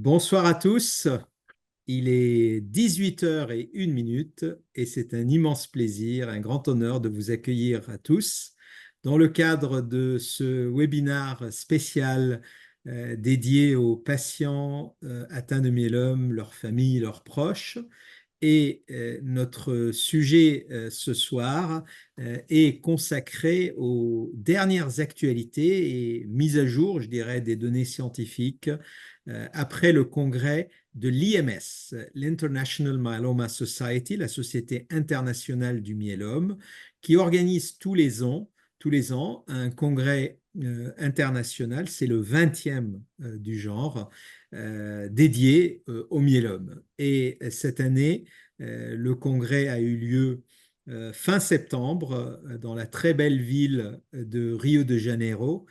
Bonsoir à tous. Il est 18h01 et c'est un immense plaisir, un grand honneur de vous accueillir à tous dans le cadre de ce webinaire spécial dédié aux patients atteints de myélome, leurs familles, leurs proches. Et notre sujet ce soir est consacré aux dernières actualités et mises à jour, je dirais, des données scientifiques après le congrès de l'IMS, l'International Myeloma Society, la Société internationale du myélome, qui organise tous les ans un congrès international, c'est le 20e du genre, dédié au myélome. Et cette année, le congrès a eu lieu fin septembre dans la très belle ville de Rio de Janeiro,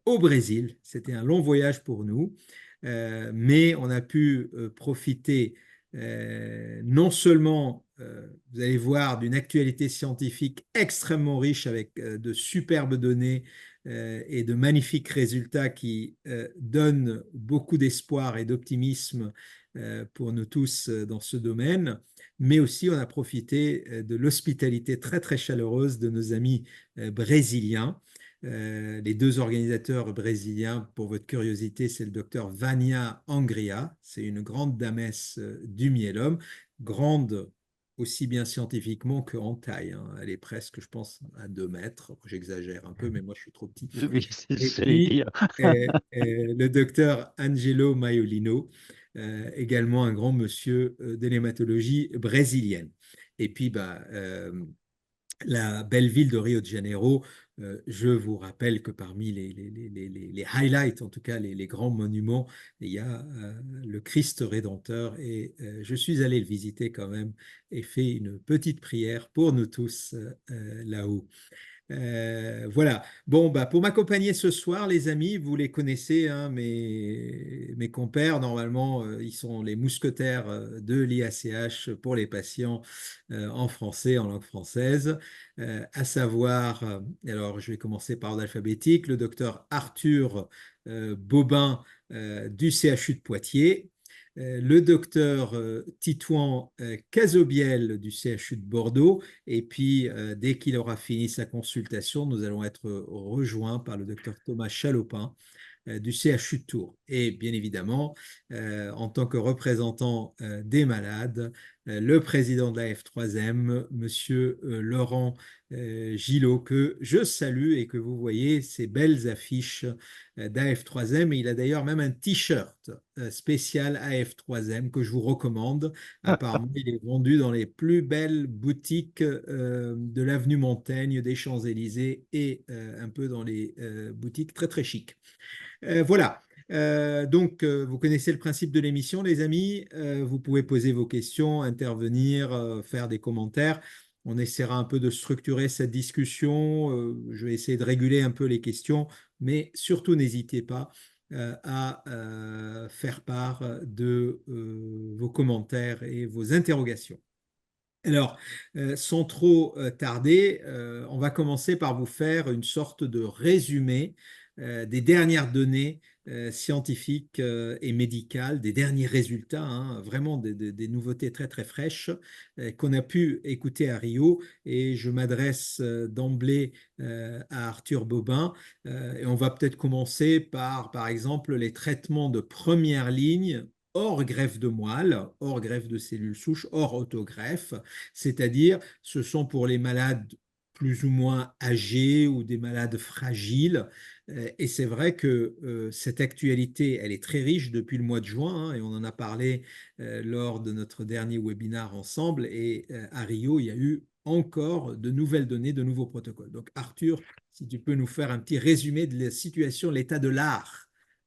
au Brésil. C'était un long voyage pour nous, mais on a pu profiter non seulement, vous allez voir, d'une actualité scientifique extrêmement riche avec de superbes données et de magnifiques résultats qui donnent beaucoup d'espoir et d'optimisme pour nous tous dans ce domaine, mais aussi on a profité de l'hospitalité très très chaleureuse de nos amis brésiliens. Les deux organisateurs brésiliens, pour votre curiosité, c'est le docteur Vania Angria, c'est une grande damesse du myélome, grande aussi bien scientifiquement qu'en taille, hein. Elle est presque, je pense, à 2 mètres. J'exagère un peu, mais moi je suis trop petit. Oui, Et j'allais puis, dire. le docteur Angelo Maiolino, également un grand monsieur de l'hématologie brésilienne. Et puis, la belle ville de Rio de Janeiro, je vous rappelle que parmi les highlights, en tout cas les grands monuments, il y a le Christ Rédempteur et je suis allé le visiter quand même et fait une petite prière pour nous tous là-haut. Voilà. Bon, pour m'accompagner ce soir, les amis, vous les connaissez, hein, mes compères, normalement, ils sont les mousquetaires de l'IACH pour les patients en français, en langue française, à savoir, alors je vais commencer par l'ordre alphabétique, le docteur Arthur Bobin du CHU de Poitiers, le docteur Titouan Cazobiel du CHU de Bordeaux, et puis dès qu'il aura fini sa consultation, nous allons être rejoints par le docteur Thomas Chalopin du CHU de Tours. Et bien évidemment, en tant que représentant des malades, le président de la F3M, Monsieur Laurent Gillot, que je salue et que vous voyez ces belles affiches d'AF3M. Et il a d'ailleurs même un t-shirt spécial AF3M que je vous recommande. Apparemment, il est vendu dans les plus belles boutiques de l'avenue Montaigne, des Champs-Élysées et un peu dans les boutiques très très chics. Voilà. Donc, vous connaissez le principe de l'émission, les amis. Vous pouvez poser vos questions, intervenir, faire des commentaires. On essaiera un peu de structurer cette discussion. Je vais essayer de réguler un peu les questions, mais surtout n'hésitez pas à faire part de vos commentaires et vos interrogations. Alors, sans trop tarder, on va commencer par vous faire une sorte de résumé des dernières données scientifiques et médicales, des derniers résultats, hein, vraiment des nouveautés très très fraîches qu'on a pu écouter à Rio. Et je m'adresse d'emblée à Arthur Bobin. Et on va peut-être commencer par exemple, les traitements de première ligne hors greffe de moelle, hors greffe de cellules souches, hors autogreffe, c'est-à-dire ce sont pour les malades plus ou moins âgés ou des malades fragiles. Et c'est vrai que cette actualité, elle est très riche depuis le mois de juin, hein, et on en a parlé lors de notre dernier webinaire ensemble. Et à Rio, il y a eu encore de nouvelles données, de nouveaux protocoles. Donc Arthur, si tu peux nous faire un petit résumé de la situation, l'état de l'art.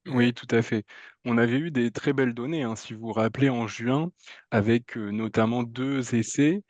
Oui, tout à fait. On avait eu des très belles données, hein, si vous vous rappelez, en juin, avec notamment deux essais,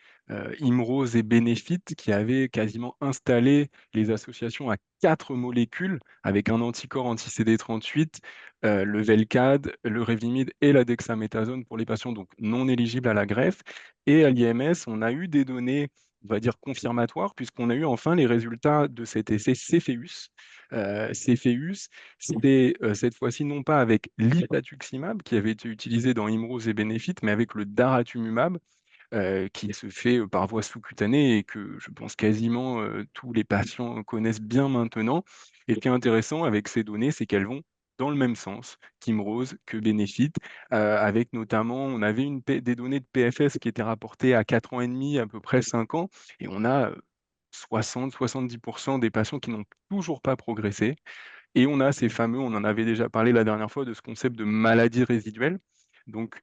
IMROSE et BENEFIT, qui avaient quasiment installé les associations à quatre molécules, avec un anticorps anti-CD38, le Velcade, le Revlimid et la dexaméthasone pour les patients donc non éligibles à la greffe. Et à l'IMS, on a eu des données on va dire, confirmatoire, puisqu'on a eu enfin les résultats de cet essai Cepheus. Cepheus, c'était cette fois-ci non pas avec l'ifatuximab qui avait été utilisé dans Imrose et Benefit, mais avec le daratumumab qui se fait par voie sous-cutanée et que je pense quasiment tous les patients connaissent bien maintenant. Et ce qui est intéressant avec ces données, c'est qu'elles vont dans le même sens qu'Imrose, que Benefit, avec notamment, on avait des données de PFS qui étaient rapportées à 4 ans et demi, à peu près 5 ans, et on a 60-70% des patients qui n'ont toujours pas progressé. Et on a ces fameux, on en avait déjà parlé la dernière fois, de ce concept de maladie résiduelle. Donc,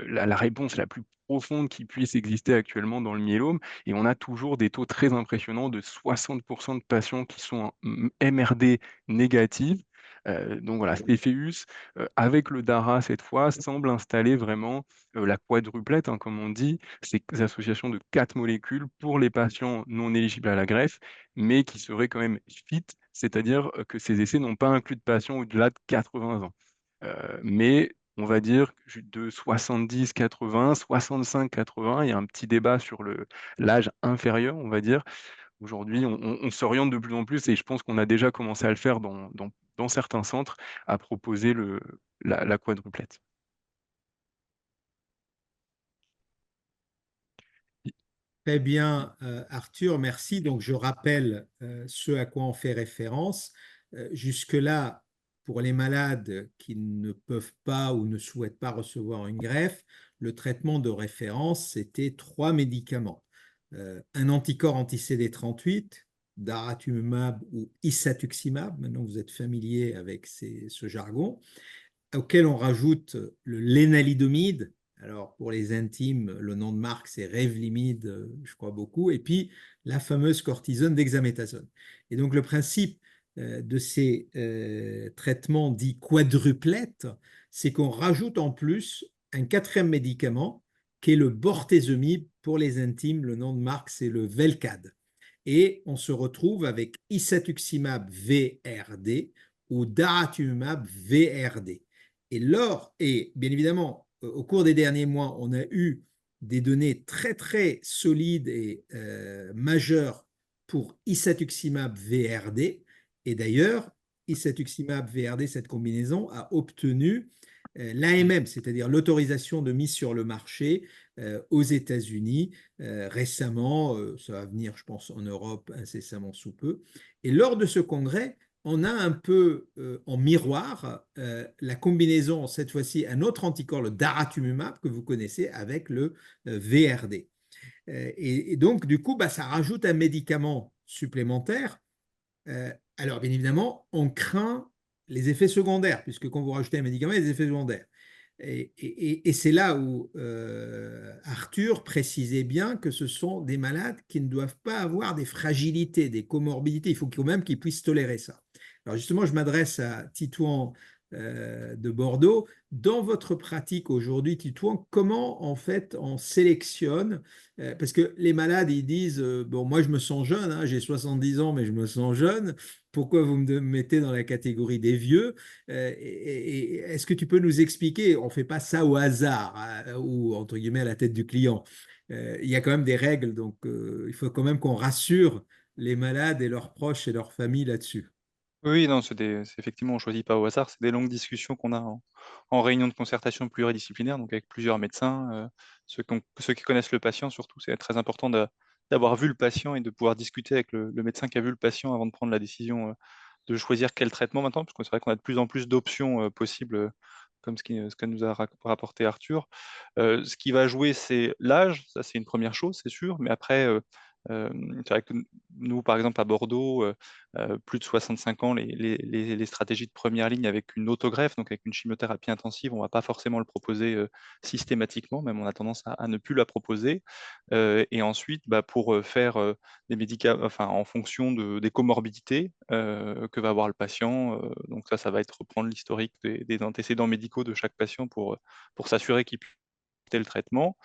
la réponse la plus profonde qui puisse exister actuellement dans le myélome. Et on a toujours des taux très impressionnants de 60% de patients qui sont en MRD négative. Donc voilà, Cepheus, avec le DARA cette fois, semble installer vraiment la quadruplette, hein, comme on dit, ces associations de 4 molécules pour les patients non éligibles à la greffe, mais qui seraient quand même fit, c'est-à-dire que ces essais n'ont pas inclus de patients au-delà de 80 ans. Mais on va dire de 70-80, 65-80, il y a un petit débat sur l'âge inférieur, on va dire. Aujourd'hui, on s'oriente de plus en plus et je pense qu'on a déjà commencé à le faire dans certains centres, à proposer la quadruplette. Très bien, Arthur, merci. Donc, je rappelle ce à quoi on fait référence. Jusque-là, pour les malades qui ne peuvent pas ou ne souhaitent pas recevoir une greffe, le traitement de référence, c'était trois médicaments. Un anticorps anti-CD38, daratumumab ou isatuximab, maintenant vous êtes familier avec ce jargon, auquel on rajoute le lénalidomide. Alors, pour les intimes, le nom de marque, c'est Revlimid, je crois beaucoup. Et puis, la fameuse cortisone dexaméthasone. Et donc, le principe de ces traitements dits quadruplettes, c'est qu'on rajoute en plus un quatrième médicament qui est le bortezomib pour les intimes. Le nom de marque, c'est le Velcade. Et on se retrouve avec isatuximab VRD ou daratumumab VRD. Et bien évidemment, au cours des derniers mois, on a eu des données très très solides et majeures pour isatuximab VRD. Et d'ailleurs, isatuximab VRD, cette combinaison, a obtenu l'AMM, c'est-à-dire l'autorisation de mise sur le marché aux États-Unis récemment. Ça va venir, je pense, en Europe incessamment sous peu. Et lors de ce congrès, on a un peu en miroir la combinaison, cette fois-ci, un autre anticorps, le daratumumab, que vous connaissez, avec le VRD. Et donc, du coup, bah, ça rajoute un médicament supplémentaire. Alors, bien évidemment, on craint les effets secondaires, puisque quand vous rajoutez un médicament, il y a des effets secondaires. Et c'est là où Arthur précisait bien que ce sont des malades qui ne doivent pas avoir des fragilités, des comorbidités. Il faut quand même qu'ils puissent tolérer ça. Alors justement, je m'adresse à Titouan de Bordeaux. Dans votre pratique aujourd'hui, Titouan, comment en fait on sélectionne parce que les malades, ils disent, bon, moi je me sens jeune, hein, j'ai 70 ans, mais je me sens jeune. Pourquoi vous me mettez dans la catégorie des vieux? Et est-ce que tu peux nous expliquer, on ne fait pas ça au hasard ou entre guillemets à la tête du client. Il y a quand même des règles, donc il faut quand même qu'on rassure les malades et leurs proches et leurs familles là-dessus. Oui, non, effectivement, on choisit pas au hasard, c'est des longues discussions qu'on a en réunion de concertation pluridisciplinaire, donc avec plusieurs médecins, ceux qui connaissent le patient surtout, c'est très important d'avoir vu le patient et de pouvoir discuter avec le médecin qui a vu le patient avant de prendre la décision de choisir quel traitement maintenant, parce que c'est vrai qu'on a de plus en plus d'options possibles, comme ce que nous a rapporté Arthur. Ce qui va jouer, c'est l'âge, ça c'est une première chose, c'est sûr, mais après, c'est vrai que nous, par exemple, à Bordeaux, plus de 65 ans, les stratégies de première ligne avec une autogreffe, donc avec une chimiothérapie intensive, on ne va pas forcément le proposer systématiquement, même on a tendance à ne plus la proposer. Et ensuite, bah, pour faire des médicaments, enfin, en fonction des comorbidités que va avoir le patient, donc ça va être reprendre l'historique des antécédents médicaux de chaque patient pour s'assurer qu'il puisse tel le traitement.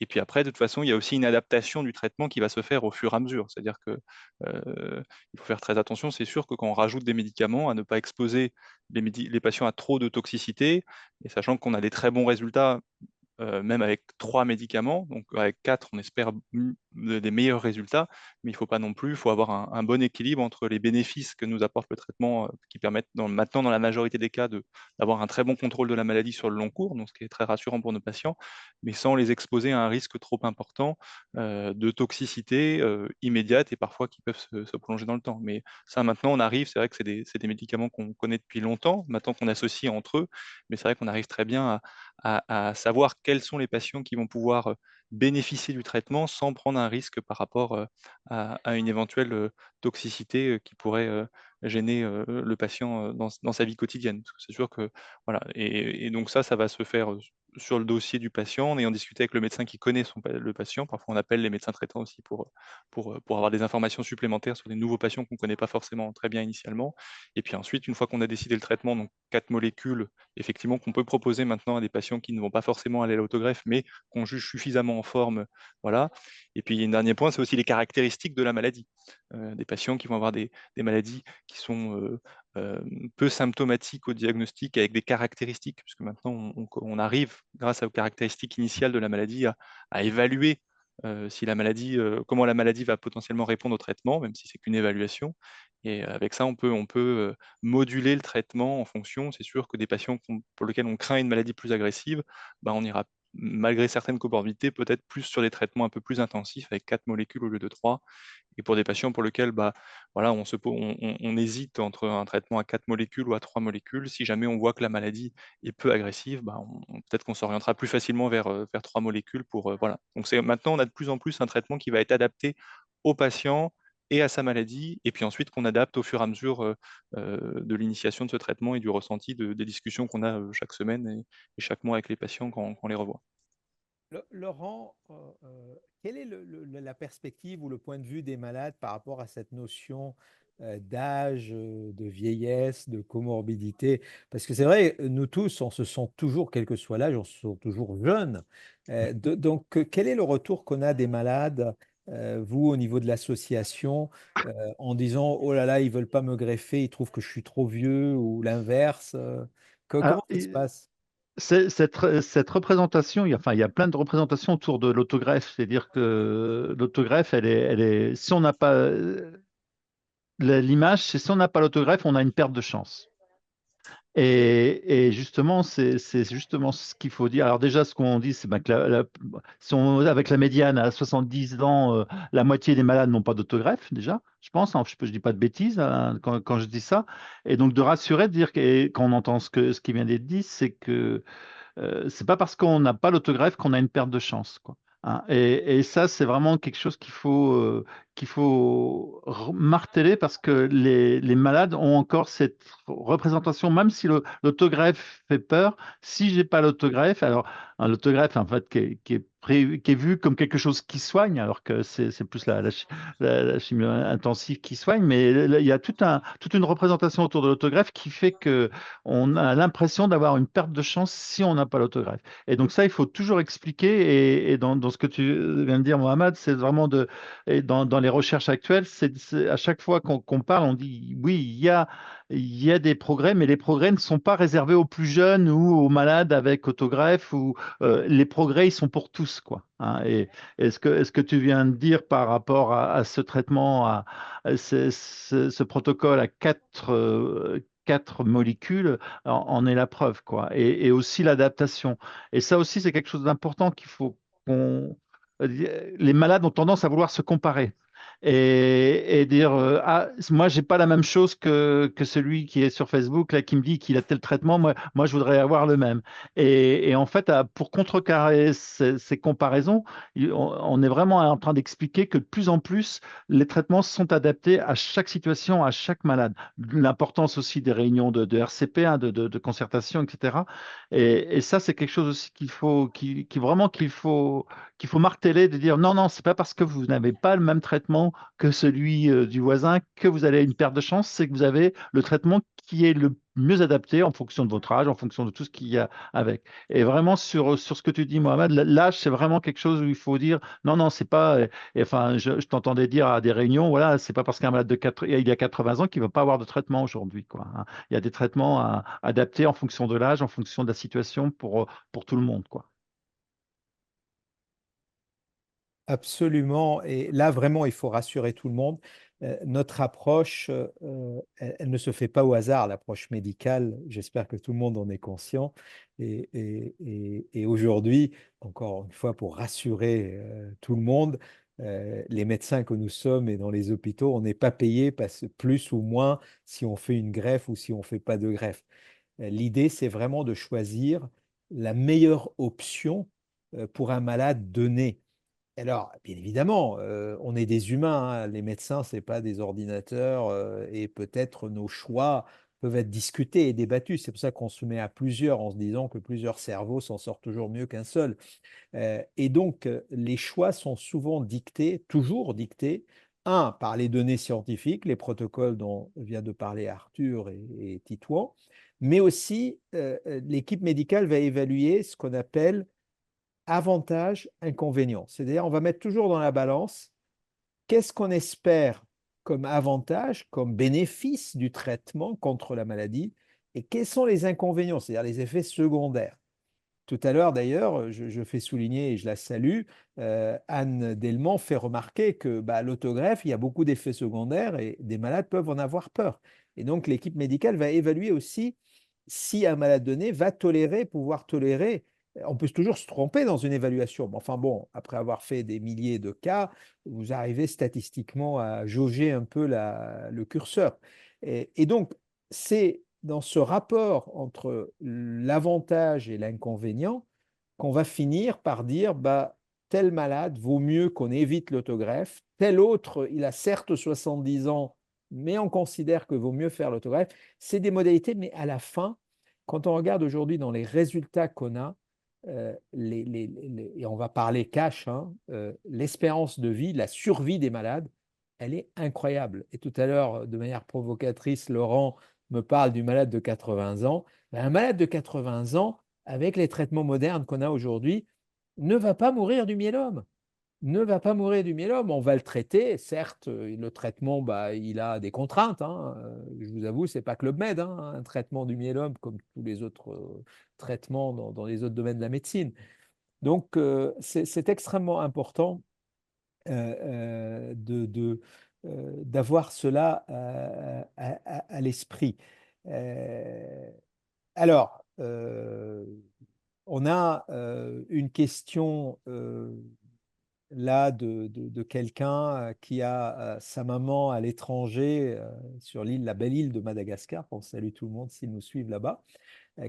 Et puis après, de toute façon, il y a aussi une adaptation du traitement qui va se faire au fur et à mesure. C'est-à-dire que il faut faire très attention. C'est sûr que quand on rajoute des médicaments, à ne pas exposer les patients à trop de toxicité, et sachant qu'on a des très bons résultats même avec 3 médicaments. Donc avec 4, on espère des meilleurs résultats, mais il faut pas non plus, il faut avoir un bon équilibre entre les bénéfices que nous apporte le traitement, qui permettent maintenant, dans la majorité des cas, d'avoir un très bon contrôle de la maladie sur le long cours, donc ce qui est très rassurant pour nos patients, mais sans les exposer à un risque trop important de toxicité immédiate et parfois qui peuvent se prolonger dans le temps. Mais ça, maintenant, on arrive, c'est vrai que c'est des médicaments qu'on connaît depuis longtemps, maintenant qu'on associe entre eux, mais c'est vrai qu'on arrive très bien à savoir quels sont les patients qui vont pouvoir bénéficier du traitement sans prendre un risque par rapport à une éventuelle toxicité qui pourrait gêner le patient dans sa vie quotidienne. Parce que c'est sûr que, voilà, et donc ça va se faire sur le dossier du patient, en ayant discuté avec le médecin qui connaît le patient. Parfois, on appelle les médecins traitants aussi pour avoir des informations supplémentaires sur des nouveaux patients qu'on ne connaît pas forcément très bien initialement. Et puis ensuite, une fois qu'on a décidé le traitement, donc 4 molécules, effectivement, qu'on peut proposer maintenant à des patients qui ne vont pas forcément aller à l'autogreffe, mais qu'on juge suffisamment en forme. Voilà. Et puis, un dernier point, c'est aussi les caractéristiques de la maladie. Des patients qui vont avoir des maladies qui sont peu symptomatiques au diagnostic, avec des caractéristiques, puisque maintenant, on arrive, grâce aux caractéristiques initiales de la maladie, à évaluer si la maladie, comment la maladie va potentiellement répondre au traitement, même si c'est qu'une évaluation. Et avec ça, on peut moduler le traitement en fonction. C'est sûr que des patients pour lesquels on craint une maladie plus agressive, bah, on ira, malgré certaines comorbidités, peut-être plus sur des traitements un peu plus intensifs avec 4 molécules au lieu de 3. Et pour des patients pour lesquels bah, voilà, on hésite entre un traitement à 4 molécules ou à 3 molécules, si jamais on voit que la maladie est peu agressive, bah, peut-être qu'on s'orientera plus facilement vers 3 molécules voilà. Donc maintenant, on a de plus en plus un traitement qui va être adapté au patient et à sa maladie, et puis ensuite qu'on adapte au fur et à mesure de l'initiation de ce traitement et du ressenti des discussions qu'on a chaque semaine et chaque mois avec les patients quand on les revoit. Laurent, quelle est la perspective ou le point de vue des malades par rapport à cette notion d'âge, de vieillesse, de comorbidité? Parce que c'est vrai, nous tous, on se sent toujours, quel que soit l'âge, on se sent toujours jeune. Donc, quel est le retour qu'on a des malades, vous, au niveau de l'association, en disant, oh là là, ils veulent pas me greffer, ils trouvent que je suis trop vieux, ou l'inverse. Alors, Comment ça se passe? cette représentation, il y a plein de représentations autour de l'autogreffe. C'est-à-dire que l'autogreffe, si on n'a pas l'image, c'est si on n'a pas l'autogreffe, on a une perte de chance. Et justement, c'est justement ce qu'il faut dire. Alors déjà, ce qu'on dit, c'est ben que si avec la médiane à 70 ans, la moitié des malades n'ont pas d'autogreffe déjà, je pense. Hein, je dis pas de bêtises hein, quand je dis ça. Et donc de rassurer, de dire que quand on entend ce qui vient d'être dit, c'est que c'est pas parce qu'on n'a pas l'autogreffe qu'on a une perte de chance, quoi. Hein. Et ça, c'est vraiment quelque chose qu'il faut marteler parce que les malades ont encore cette représentation, même si l'autogreffe fait peur. Si j'ai pas l'autogreffe, alors l'autogreffe en fait qui est vu comme quelque chose qui soigne, alors que c'est plus la chimie intensive qui soigne, mais il y a toute une représentation autour de l'autogreffe qui fait que on a l'impression d'avoir une perte de chance si on n'a pas l'autogreffe. Et donc ça, il faut toujours expliquer. Et dans ce que tu viens de dire, Mohamed, c'est vraiment et dans les recherches actuelles, à chaque fois qu'on parle, on dit oui, il y a des progrès, mais les progrès ne sont pas réservés aux plus jeunes ou aux malades avec autogreffe. Les progrès, ils sont pour tous, quoi. Hein. Et est-ce que tu viens de dire par rapport à ce traitement, à ce protocole à quatre molécules en est la preuve, quoi. Et aussi l'adaptation. Et ça aussi, c'est quelque chose d'important qu'il faut qu'on... Les malades ont tendance à vouloir se comparer et dire ah, moi j'ai pas la même chose que celui qui est sur Facebook là qui me dit qu'il a tel traitement, moi je voudrais avoir le même. Et en fait pour contrecarrer ces comparaisons, on est vraiment en train d'expliquer que de plus en plus les traitements sont adaptés à chaque situation, à chaque malade. L'importance aussi des réunions de RCP, hein, de concertation, etc. Et ça c'est quelque chose aussi qu'il faut marteler, de dire non, non, c'est pas parce que vous n'avez pas le même traitement que celui du voisin que vous allez une perte de chance, c'est que vous avez le traitement qui est le mieux adapté en fonction de votre âge, en fonction de tout ce qu'il y a avec. Et vraiment sur ce que tu dis, Mohamed, l'âge, c'est vraiment quelque chose où il faut dire non, non, c'est pas. Enfin, je t'entendais dire à des réunions, voilà, c'est pas parce qu'un malade il y a 80 ans qu'il ne va pas avoir de traitement aujourd'hui, quoi. Hein. Il y a des traitements adaptés en fonction de l'âge, en fonction de la situation pour tout le monde, quoi. Absolument. Et là, vraiment, il faut rassurer tout le monde. Notre approche, elle ne se fait pas au hasard, l'approche médicale. J'espère que tout le monde en est conscient. Et aujourd'hui, encore une fois, pour rassurer tout le monde, les médecins que nous sommes et dans les hôpitaux, on n'est pas payé plus ou moins si on fait une greffe ou si on ne fait pas de greffe. L'idée, c'est vraiment de choisir la meilleure option pour un malade donné. Alors, bien évidemment, on est des humains, hein. Les médecins, ce n'est pas des ordinateurs et peut-être nos choix peuvent être discutés et débattus. C'est pour ça qu'on se met à plusieurs en se disant que plusieurs cerveaux s'en sortent toujours mieux qu'un seul. Et donc, les choix sont souvent dictés, toujours dictés, un, par les données scientifiques, les protocoles dont vient de parler Arthur et Titouan, mais aussi l'équipe médicale va évaluer ce qu'on appelle avantages, inconvénients. C'est-à-dire, on va mettre toujours dans la balance qu'est-ce qu'on espère comme avantage, comme bénéfice du traitement contre la maladie et quels sont les inconvénients, c'est-à-dire les effets secondaires. Tout à l'heure, d'ailleurs, je fais souligner et je la salue, Anne Delmont fait remarquer que l'autogreffe, il y a beaucoup d'effets secondaires et des malades peuvent en avoir peur. Et donc, l'équipe médicale va évaluer aussi si un malade donné va pouvoir tolérer. On peut toujours se tromper dans une évaluation, mais enfin bon, après avoir fait des milliers de cas, vous arrivez statistiquement à jauger un peu le curseur. Et donc, c'est dans ce rapport entre l'avantage et l'inconvénient qu'on va finir par dire tel malade vaut mieux qu'on évite l'autogreffe, tel autre, il a certes 70 ans, mais on considère que vaut mieux faire l'autogreffe. C'est des modalités, mais à la fin, quand on regarde aujourd'hui dans les résultats qu'on a, et on va parler cash, hein, l'espérance de vie, la survie des malades, elle est incroyable. Et tout à l'heure, de manière provocatrice, Laurent me parle du malade de 80 ans. Un malade de 80 ans, avec les traitements modernes qu'on a aujourd'hui, ne va pas mourir du myélome. Ne va pas mourir du myélome. On va le traiter. Certes, le traitement, il a des contraintes, hein. Je vous avoue, ce n'est pas Club Med, hein, un traitement du myélome comme tous les autres traitements dans les autres domaines de la médecine. Donc, c'est extrêmement important d'avoir cela à l'esprit. Alors, on a une question là de quelqu'un qui a sa maman à l'étranger sur la belle île de Madagascar. On salue tout le monde s'ils nous suivent là-bas.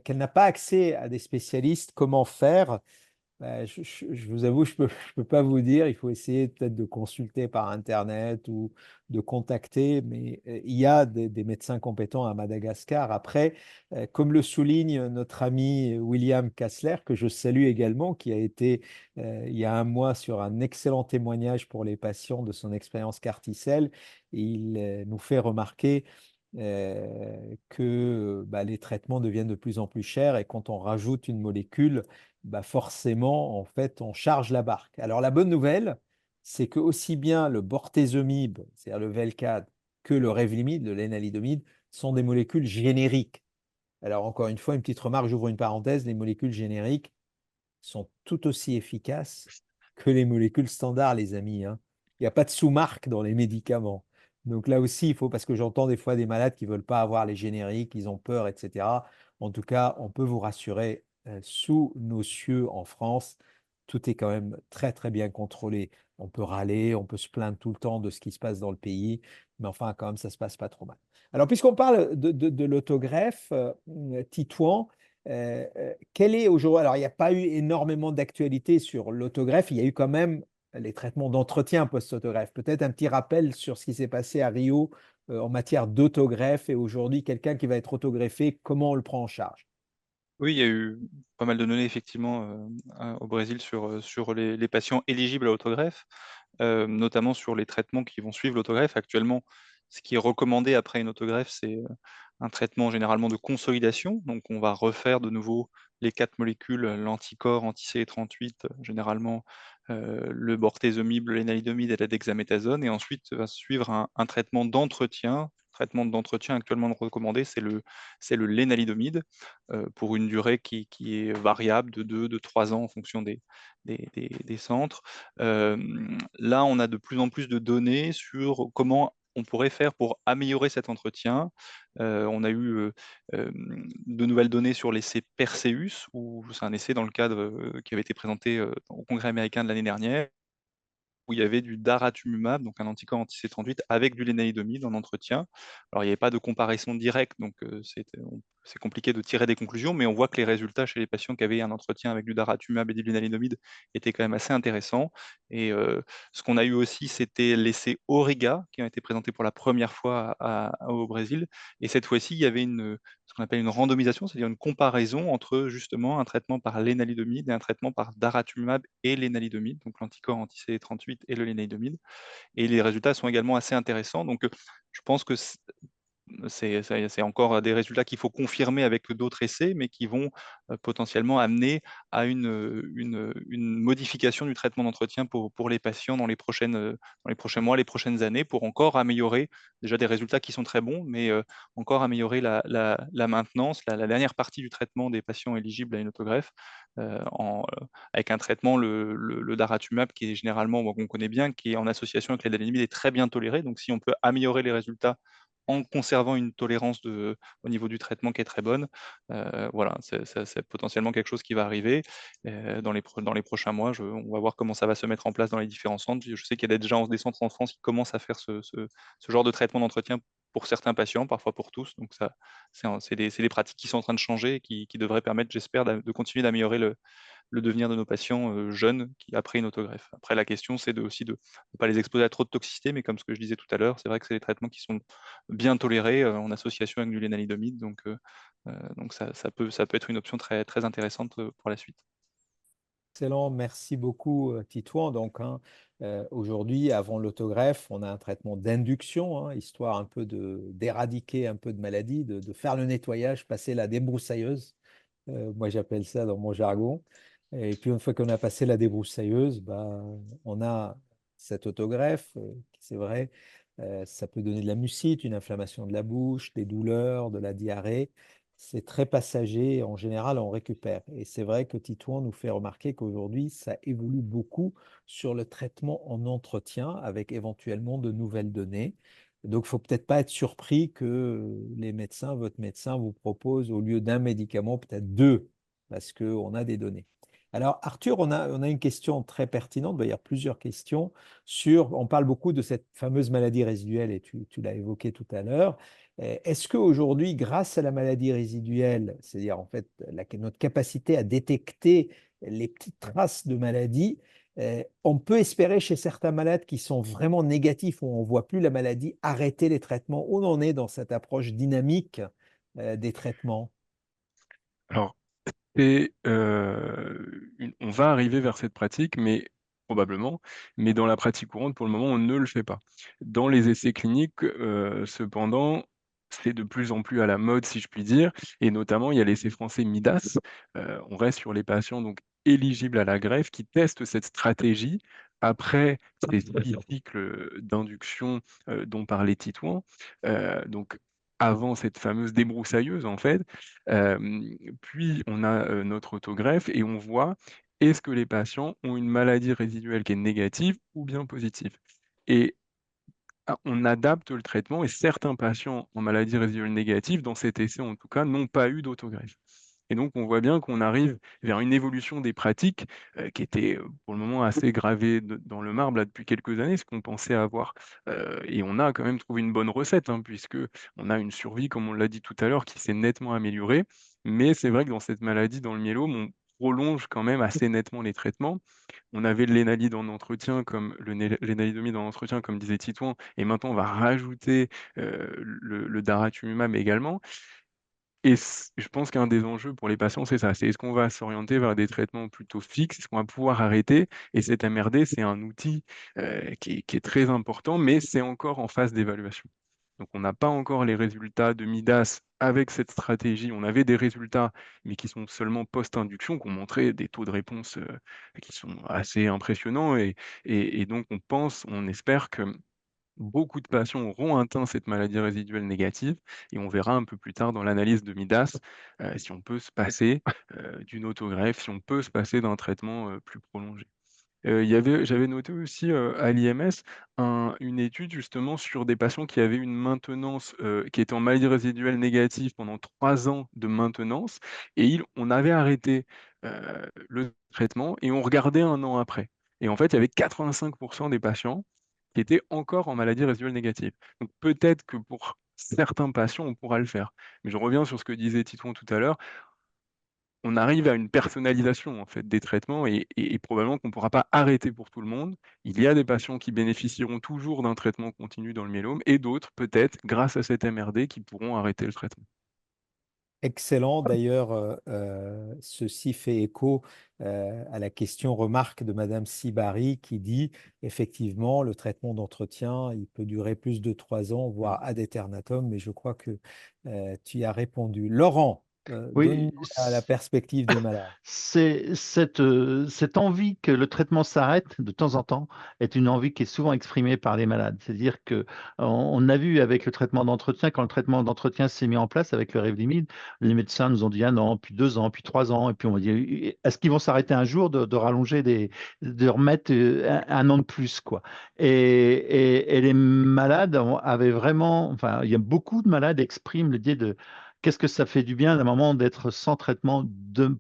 Qu'elle n'a pas accès à des spécialistes. Comment faire? Je vous avoue, je peux pas vous dire. Il faut essayer peut-être de consulter par Internet ou de contacter, mais il y a des médecins compétents à Madagascar. Après, comme le souligne notre ami William Kassler, que je salue également, qui a été il y a un mois sur un excellent témoignage pour les patients de son expérience Carticelle, et il nous fait remarquer que les traitements deviennent de plus en plus chers et quand on rajoute une molécule, forcément, en fait, on charge la barque. Alors, la bonne nouvelle, c'est que aussi bien le bortezomib, c'est-à-dire le Velcade, que le Revlimid, le lénalidomide, sont des molécules génériques. Alors, encore une fois, une petite remarque, j'ouvre une parenthèse, les molécules génériques sont tout aussi efficaces que les molécules standards, les amis, hein. Il n'y a pas de sous-marque dans les médicaments. Donc là aussi, il faut, parce que j'entends des fois des malades qui ne veulent pas avoir les génériques, ils ont peur, etc. En tout cas, on peut vous rassurer, sous nos cieux en France, tout est quand même très, très bien contrôlé. On peut râler, on peut se plaindre tout le temps de ce qui se passe dans le pays, mais enfin, quand même, ça ne se passe pas trop mal. Alors, puisqu'on parle de l'autogreffe, Titouan, quel est aujourd'hui, alors il n'y a pas eu énormément d'actualité sur l'autogreffe, il y a eu quand même les traitements d'entretien post-autogreffe. Peut-être un petit rappel sur ce qui s'est passé à Rio en matière d'autogreffe et aujourd'hui, quelqu'un qui va être autogreffé, comment on le prend en charge? Oui, il y a eu pas mal de données effectivement au Brésil sur les patients éligibles à l'autogreffe, notamment sur les traitements qui vont suivre l'autogreffe. Actuellement, ce qui est recommandé après une autogreffe, c'est un traitement généralement de consolidation. Donc, on va refaire de nouveau les 4 molécules, l'anticorps, anti-CD38, généralement le bortezomib, le lénalidomide et la dexaméthasone. Et ensuite, va suivre un traitement d'entretien traitement d'entretien actuellement recommandé, c'est le lénalidomide, pour une durée qui est variable de 2, de 3 ans en fonction des centres. Là, on a de plus en plus de données sur comment on pourrait faire pour améliorer cet entretien. On a eu de nouvelles données sur l'essai Perseus, où c'est un essai dans le cadre qui avait été présenté au Congrès américain de l'année dernière, où il y avait du daratumumab, donc un anticorps anti-C38, avec du lénaïdomide en entretien. Alors, il n'y avait pas de comparaison directe, donc c'est compliqué de tirer des conclusions, mais on voit que les résultats chez les patients qui avaient un entretien avec du daratumumab et du lénaïdomide étaient quand même assez intéressants. Et ce qu'on a eu aussi, c'était l'essai Auriga, qui a été présenté pour la première fois au Brésil. Et cette fois-ci, il y avait ce qu'on appelle une randomisation, c'est-à-dire une comparaison entre justement un traitement par lénalidomide et un traitement par daratumumab et lénalidomide, donc l'anticorps anti-CD38 et le lénalidomide. Et les résultats sont également assez intéressants. Donc, je pense que c'est encore des résultats qu'il faut confirmer avec d'autres essais, mais qui vont potentiellement amener à une modification du traitement d'entretien pour les patients dans les prochains mois, les prochaines années, pour encore améliorer déjà des résultats qui sont très bons, mais encore améliorer la maintenance, la dernière partie du traitement des patients éligibles à une autogreffe, avec un traitement, le daratumumab, qui est généralement, bon, qu'on connaît bien, qui est en association avec l'adalimide, est très bien toléré. Donc, si on peut améliorer les résultats en conservant une tolérance au niveau du traitement qui est très bonne. Voilà, c'est potentiellement quelque chose qui va arriver dans les prochains mois. On va voir comment ça va se mettre en place dans les différents centres. Je sais qu'il y a déjà des centres en France qui commencent à faire ce genre de traitement d'entretien pour certains patients, parfois pour tous. Donc ça, c'est des pratiques qui sont en train de changer et qui devraient permettre, j'espère, de continuer d'améliorer le devenir de nos patients jeunes après une autogreffe. Après, la question, c'est aussi de ne pas les exposer à trop de toxicité, mais comme ce que je disais tout à l'heure, c'est vrai que c'est des traitements qui sont bien tolérés en association avec du lénalidomide, donc ça peut être une option très, très intéressante pour la suite. Excellent, merci beaucoup Titouan. Donc, aujourd'hui, avant l'autogreffe, on a un traitement d'induction, histoire un peu d'éradiquer un peu de maladie, de faire le nettoyage, passer la débroussailleuse. Moi, j'appelle ça dans mon jargon. Et puis, une fois qu'on a passé la débroussailleuse, bah, on a cette autogreffe, qui, c'est vrai, ça peut donner de la mucite, une inflammation de la bouche, des douleurs, de la diarrhée. C'est très passager. En général, on récupère. Et c'est vrai que Titouan nous fait remarquer qu'aujourd'hui, ça évolue beaucoup sur le traitement en entretien, avec éventuellement de nouvelles données. Donc, il ne faut peut-être pas être surpris que les médecins, votre médecin vous propose, au lieu d'un médicament, peut-être deux, parce qu'on a des données. Alors, Arthur, on a une question très pertinente, d'ailleurs plusieurs questions, on parle beaucoup de cette fameuse maladie résiduelle, et tu l'as évoqué tout à l'heure. Est-ce qu'aujourd'hui, grâce à la maladie résiduelle, c'est-à-dire en fait notre capacité à détecter les petites traces de maladie, on peut espérer chez certains malades qui sont vraiment négatifs, où on ne voit plus la maladie, arrêter les traitements? Où on en est dans cette approche dynamique des traitements? Alors, on va arriver vers cette pratique, mais probablement, mais dans la pratique courante, pour le moment, on ne le fait pas. Dans les essais cliniques, cependant, c'est de plus en plus à la mode, si je puis dire, et notamment, il y a l'essai français MIDAS. On reste sur les patients donc éligibles à la greffe qui testent cette stratégie après ces 6 cycles d'induction dont parlait Titouan. Donc, avant cette fameuse débroussailleuse, en fait. Puis, on a notre autogreffe et on voit est-ce que les patients ont une maladie résiduelle qui est négative ou bien positive. Et on adapte le traitement et certains patients en maladie résiduelle négative, dans cet essai en tout cas, n'ont pas eu d'autogreffe. Et donc, on voit bien qu'on arrive vers une évolution des pratiques qui était pour le moment assez gravée dans le marbre là, depuis quelques années, ce qu'on pensait avoir. Et on a quand même trouvé une bonne recette, puisque on a une survie, comme on l'a dit tout à l'heure, qui s'est nettement améliorée. Mais c'est vrai que dans cette maladie, dans le myélome, on prolonge quand même assez nettement les traitements. On avait le lénalide en entretien, comme lénalidomide en entretien, comme disait Titouan, et maintenant on va rajouter le daratumumab également. Et je pense qu'un des enjeux pour les patients, c'est ça. C'est est-ce qu'on va s'orienter vers des traitements plutôt fixes? Est-ce qu'on va pouvoir arrêter? Et cet MRD, c'est un outil qui est très important, mais c'est encore en phase d'évaluation. Donc, on n'a pas encore les résultats de MIDAS avec cette stratégie. On avait des résultats, mais qui sont seulement post-induction, qui ont montré des taux de réponse qui sont assez impressionnants. Et donc, on espère que beaucoup de patients auront atteint cette maladie résiduelle négative et on verra un peu plus tard dans l'analyse de Midas si on peut se passer d'une autogreffe, si on peut se passer d'un traitement plus prolongé. J'avais noté aussi à l'IMS une étude justement sur des patients qui avaient une maintenance, qui étaient en maladie résiduelle négative pendant 3 ans de maintenance et on avait arrêté le traitement et on regardait 1 an après. Et en fait, il y avait 85 des patients qui étaient encore en maladie résiduelle négative. Donc peut-être que pour certains patients, on pourra le faire. Mais je reviens sur ce que disait Titouan tout à l'heure, on arrive à une personnalisation en fait des traitements et probablement qu'on ne pourra pas arrêter pour tout le monde. Il y a des patients qui bénéficieront toujours d'un traitement continu dans le myélome et d'autres, peut-être, grâce à cet MRD, qui pourront arrêter le traitement. Excellent. D'ailleurs, ceci fait écho à la question remarque de Madame Sibari qui dit effectivement le traitement d'entretien, il peut durer plus de 3 ans, voire ad aeternatum, mais je crois que tu y as répondu. Laurent, Oui, donne-nous la perspective des malades. c'est cette envie que le traitement s'arrête de temps en temps est une envie qui est souvent exprimée par les malades. C'est-à-dire que on a vu avec le traitement d'entretien, quand le traitement d'entretien s'est mis en place avec le Revlimid, les médecins nous ont dit 1 an, puis 2 ans, puis 3 ans, et puis on va dit est-ce qu'ils vont s'arrêter un jour de rallonger de remettre un an de plus, quoi. Et les malades avaient vraiment, enfin, il y a beaucoup de malades expriment l'idée de qu'est-ce que ça fait du bien d'un moment d'être sans traitement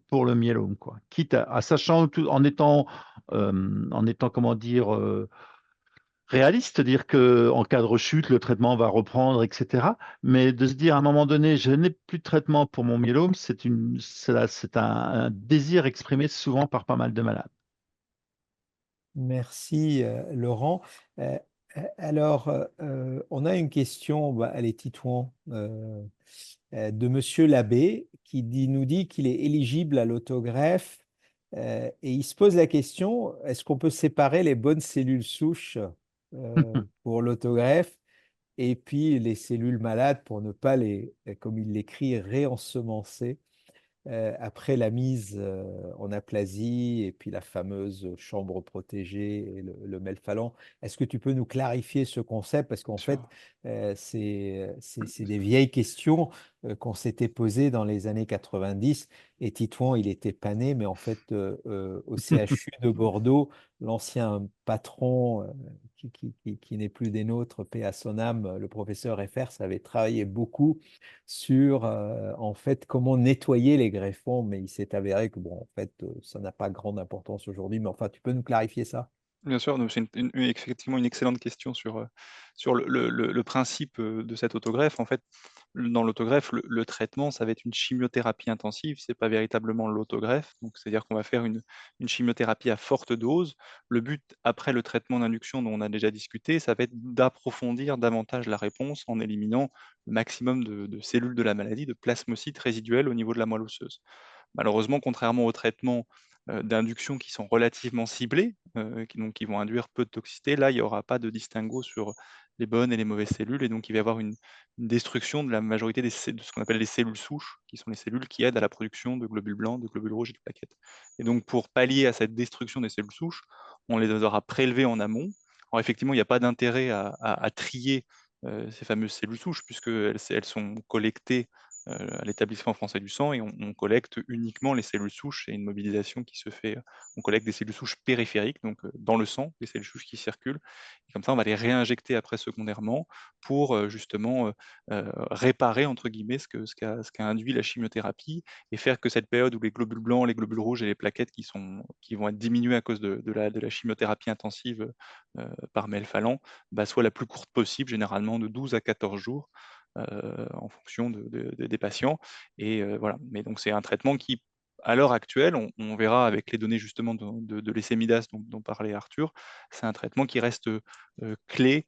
pour le myélome, quoi. Quitte à sachant tout, en étant, comment dire, réaliste, dire que en cas de rechute, le traitement va reprendre, etc. Mais de se dire à un moment donné, je n'ai plus de traitement pour mon myélome, c'est un désir exprimé souvent par pas mal de malades. Merci, Laurent. Euh, alors, on a une question, bah, elle est Titouan, de Monsieur Labbé nous dit qu'il est éligible à l'autogreffe et il se pose la question, est-ce qu'on peut séparer les bonnes cellules souches pour l'autogreffe et puis les cellules malades pour ne pas les, comme il l'écrit, réensemencer après la mise en aplasie et puis la fameuse chambre protégée et le melphalan. Est-ce que tu peux nous clarifier ce concept? Parce qu'en Bien sûr. fait, c'est des vieilles questions qu'on s'était posées dans les années 90 et Titouan, il était pas né, mais en fait, au CHU de Bordeaux, l'ancien patron qui n'est plus des nôtres, paix à son âme, le professeur Effers avait travaillé beaucoup sur en fait comment nettoyer les greffons, mais il s'est avéré que bon, en fait, ça n'a pas grande importance aujourd'hui. Mais enfin, tu peux nous clarifier ça? Bien sûr, donc c'est effectivement une excellente question sur le principe de cette autogreffe. En fait, dans l'autogreffe, le traitement, ça va être une chimiothérapie intensive, c'est pas véritablement l'autogreffe. Donc, c'est-à-dire qu'on va faire une chimiothérapie à forte dose. Le but, après le traitement d'induction dont on a déjà discuté, ça va être d'approfondir davantage la réponse en éliminant le maximum de cellules de la maladie, de plasmocytes résiduels au niveau de la moelle osseuse. Malheureusement, contrairement aux traitements d'induction qui sont relativement ciblés, qui vont induire peu de toxicité. Là, il n'y aura pas de distinguo sur les bonnes et les mauvaises cellules, et donc il va y avoir une destruction de la majorité de ce qu'on appelle les cellules souches, qui sont les cellules qui aident à la production de globules blancs, de globules rouges et de plaquettes. Et donc pour pallier à cette destruction des cellules souches, on les aura prélevées en amont. Alors effectivement, il n'y a pas d'intérêt à trier ces fameuses cellules souches, puisqu'elles sont collectées à l'établissement français du sang et on collecte uniquement les cellules souches. C'est une mobilisation qui se fait, on collecte des cellules souches périphériques, donc dans le sang, des cellules souches qui circulent. Et comme ça, on va les réinjecter après secondairement pour justement réparer, entre guillemets, ce qu'a induit la chimiothérapie et faire que cette période où les globules blancs, les globules rouges et les plaquettes qui vont être diminués à cause de la chimiothérapie intensive par melphalan, bah, soit la plus courte possible, généralement de 12 à 14 jours en fonction des patients. Et voilà. Mais donc c'est un traitement qui, à l'heure actuelle, on verra avec les données justement de l'essai Midas dont parlait Arthur, c'est un traitement qui reste clé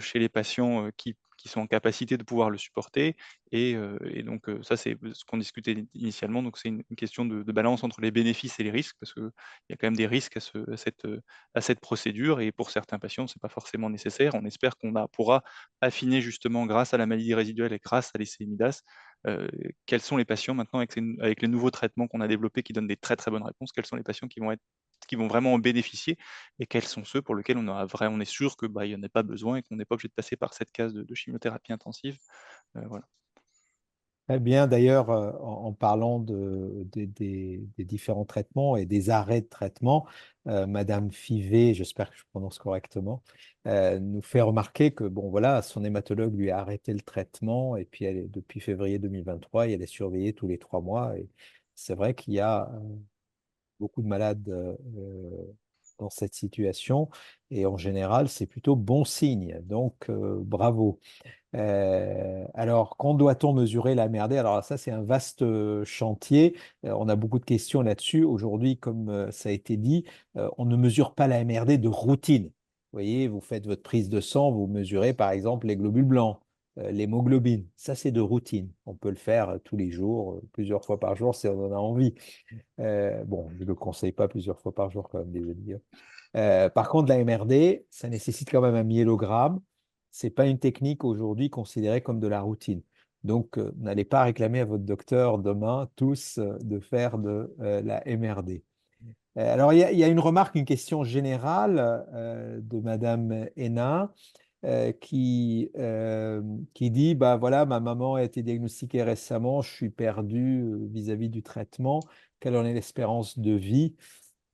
chez les patients qui sont en capacité de pouvoir le supporter. Et donc ça, c'est ce qu'on discutait initialement. Donc c'est une question de balance entre les bénéfices et les risques, parce qu'il y a quand même des risques à cette procédure. Et pour certains patients, ce n'est pas forcément nécessaire. On espère qu'on pourra affiner justement grâce à la maladie résiduelle et grâce à l'essai Midas, quels sont les patients maintenant avec les nouveaux traitements qu'on a développés qui donnent des très très bonnes réponses, quels sont les patients qui vont être qui vont vraiment en bénéficier et quels sont ceux pour lesquels on est sûr que, bah, il y en a pas besoin et qu'on n'est pas obligé de passer par cette case de chimiothérapie intensive. Voilà. Très bien, d'ailleurs, en parlant des différents traitements et des arrêts de traitement, Madame Fivet, j'espère que je prononce correctement, nous fait remarquer que bon, voilà, son hématologue lui a arrêté le traitement et puis depuis février 2023, elle est surveillée tous les 3 mois. Et c'est vrai qu'il y a beaucoup de malades dans cette situation et en général, c'est plutôt bon signe. Donc, bravo. Alors, quand doit-on mesurer la MRD? Alors ça, c'est un vaste chantier. On a beaucoup de questions là-dessus. Aujourd'hui, comme ça a été dit, on ne mesure pas la MRD de routine. Vous voyez, vous faites votre prise de sang, vous mesurez par exemple les globules blancs, l'hémoglobine. Ça, c'est de routine. On peut le faire tous les jours, plusieurs fois par jour si on en a envie. Bon, je ne le conseille pas plusieurs fois par jour quand même, désolé de dire. Par contre, la MRD, ça nécessite quand même un myélogramme. Ce n'est pas une technique aujourd'hui considérée comme de la routine. Donc, n'allez pas réclamer à votre docteur demain tous de faire de la MRD. Alors, il y a une remarque, une question générale de Madame Hénin qui dit, bah voilà, ma maman a été diagnostiquée récemment, je suis perdu vis-à-vis du traitement. Quelle en est l'espérance de vie?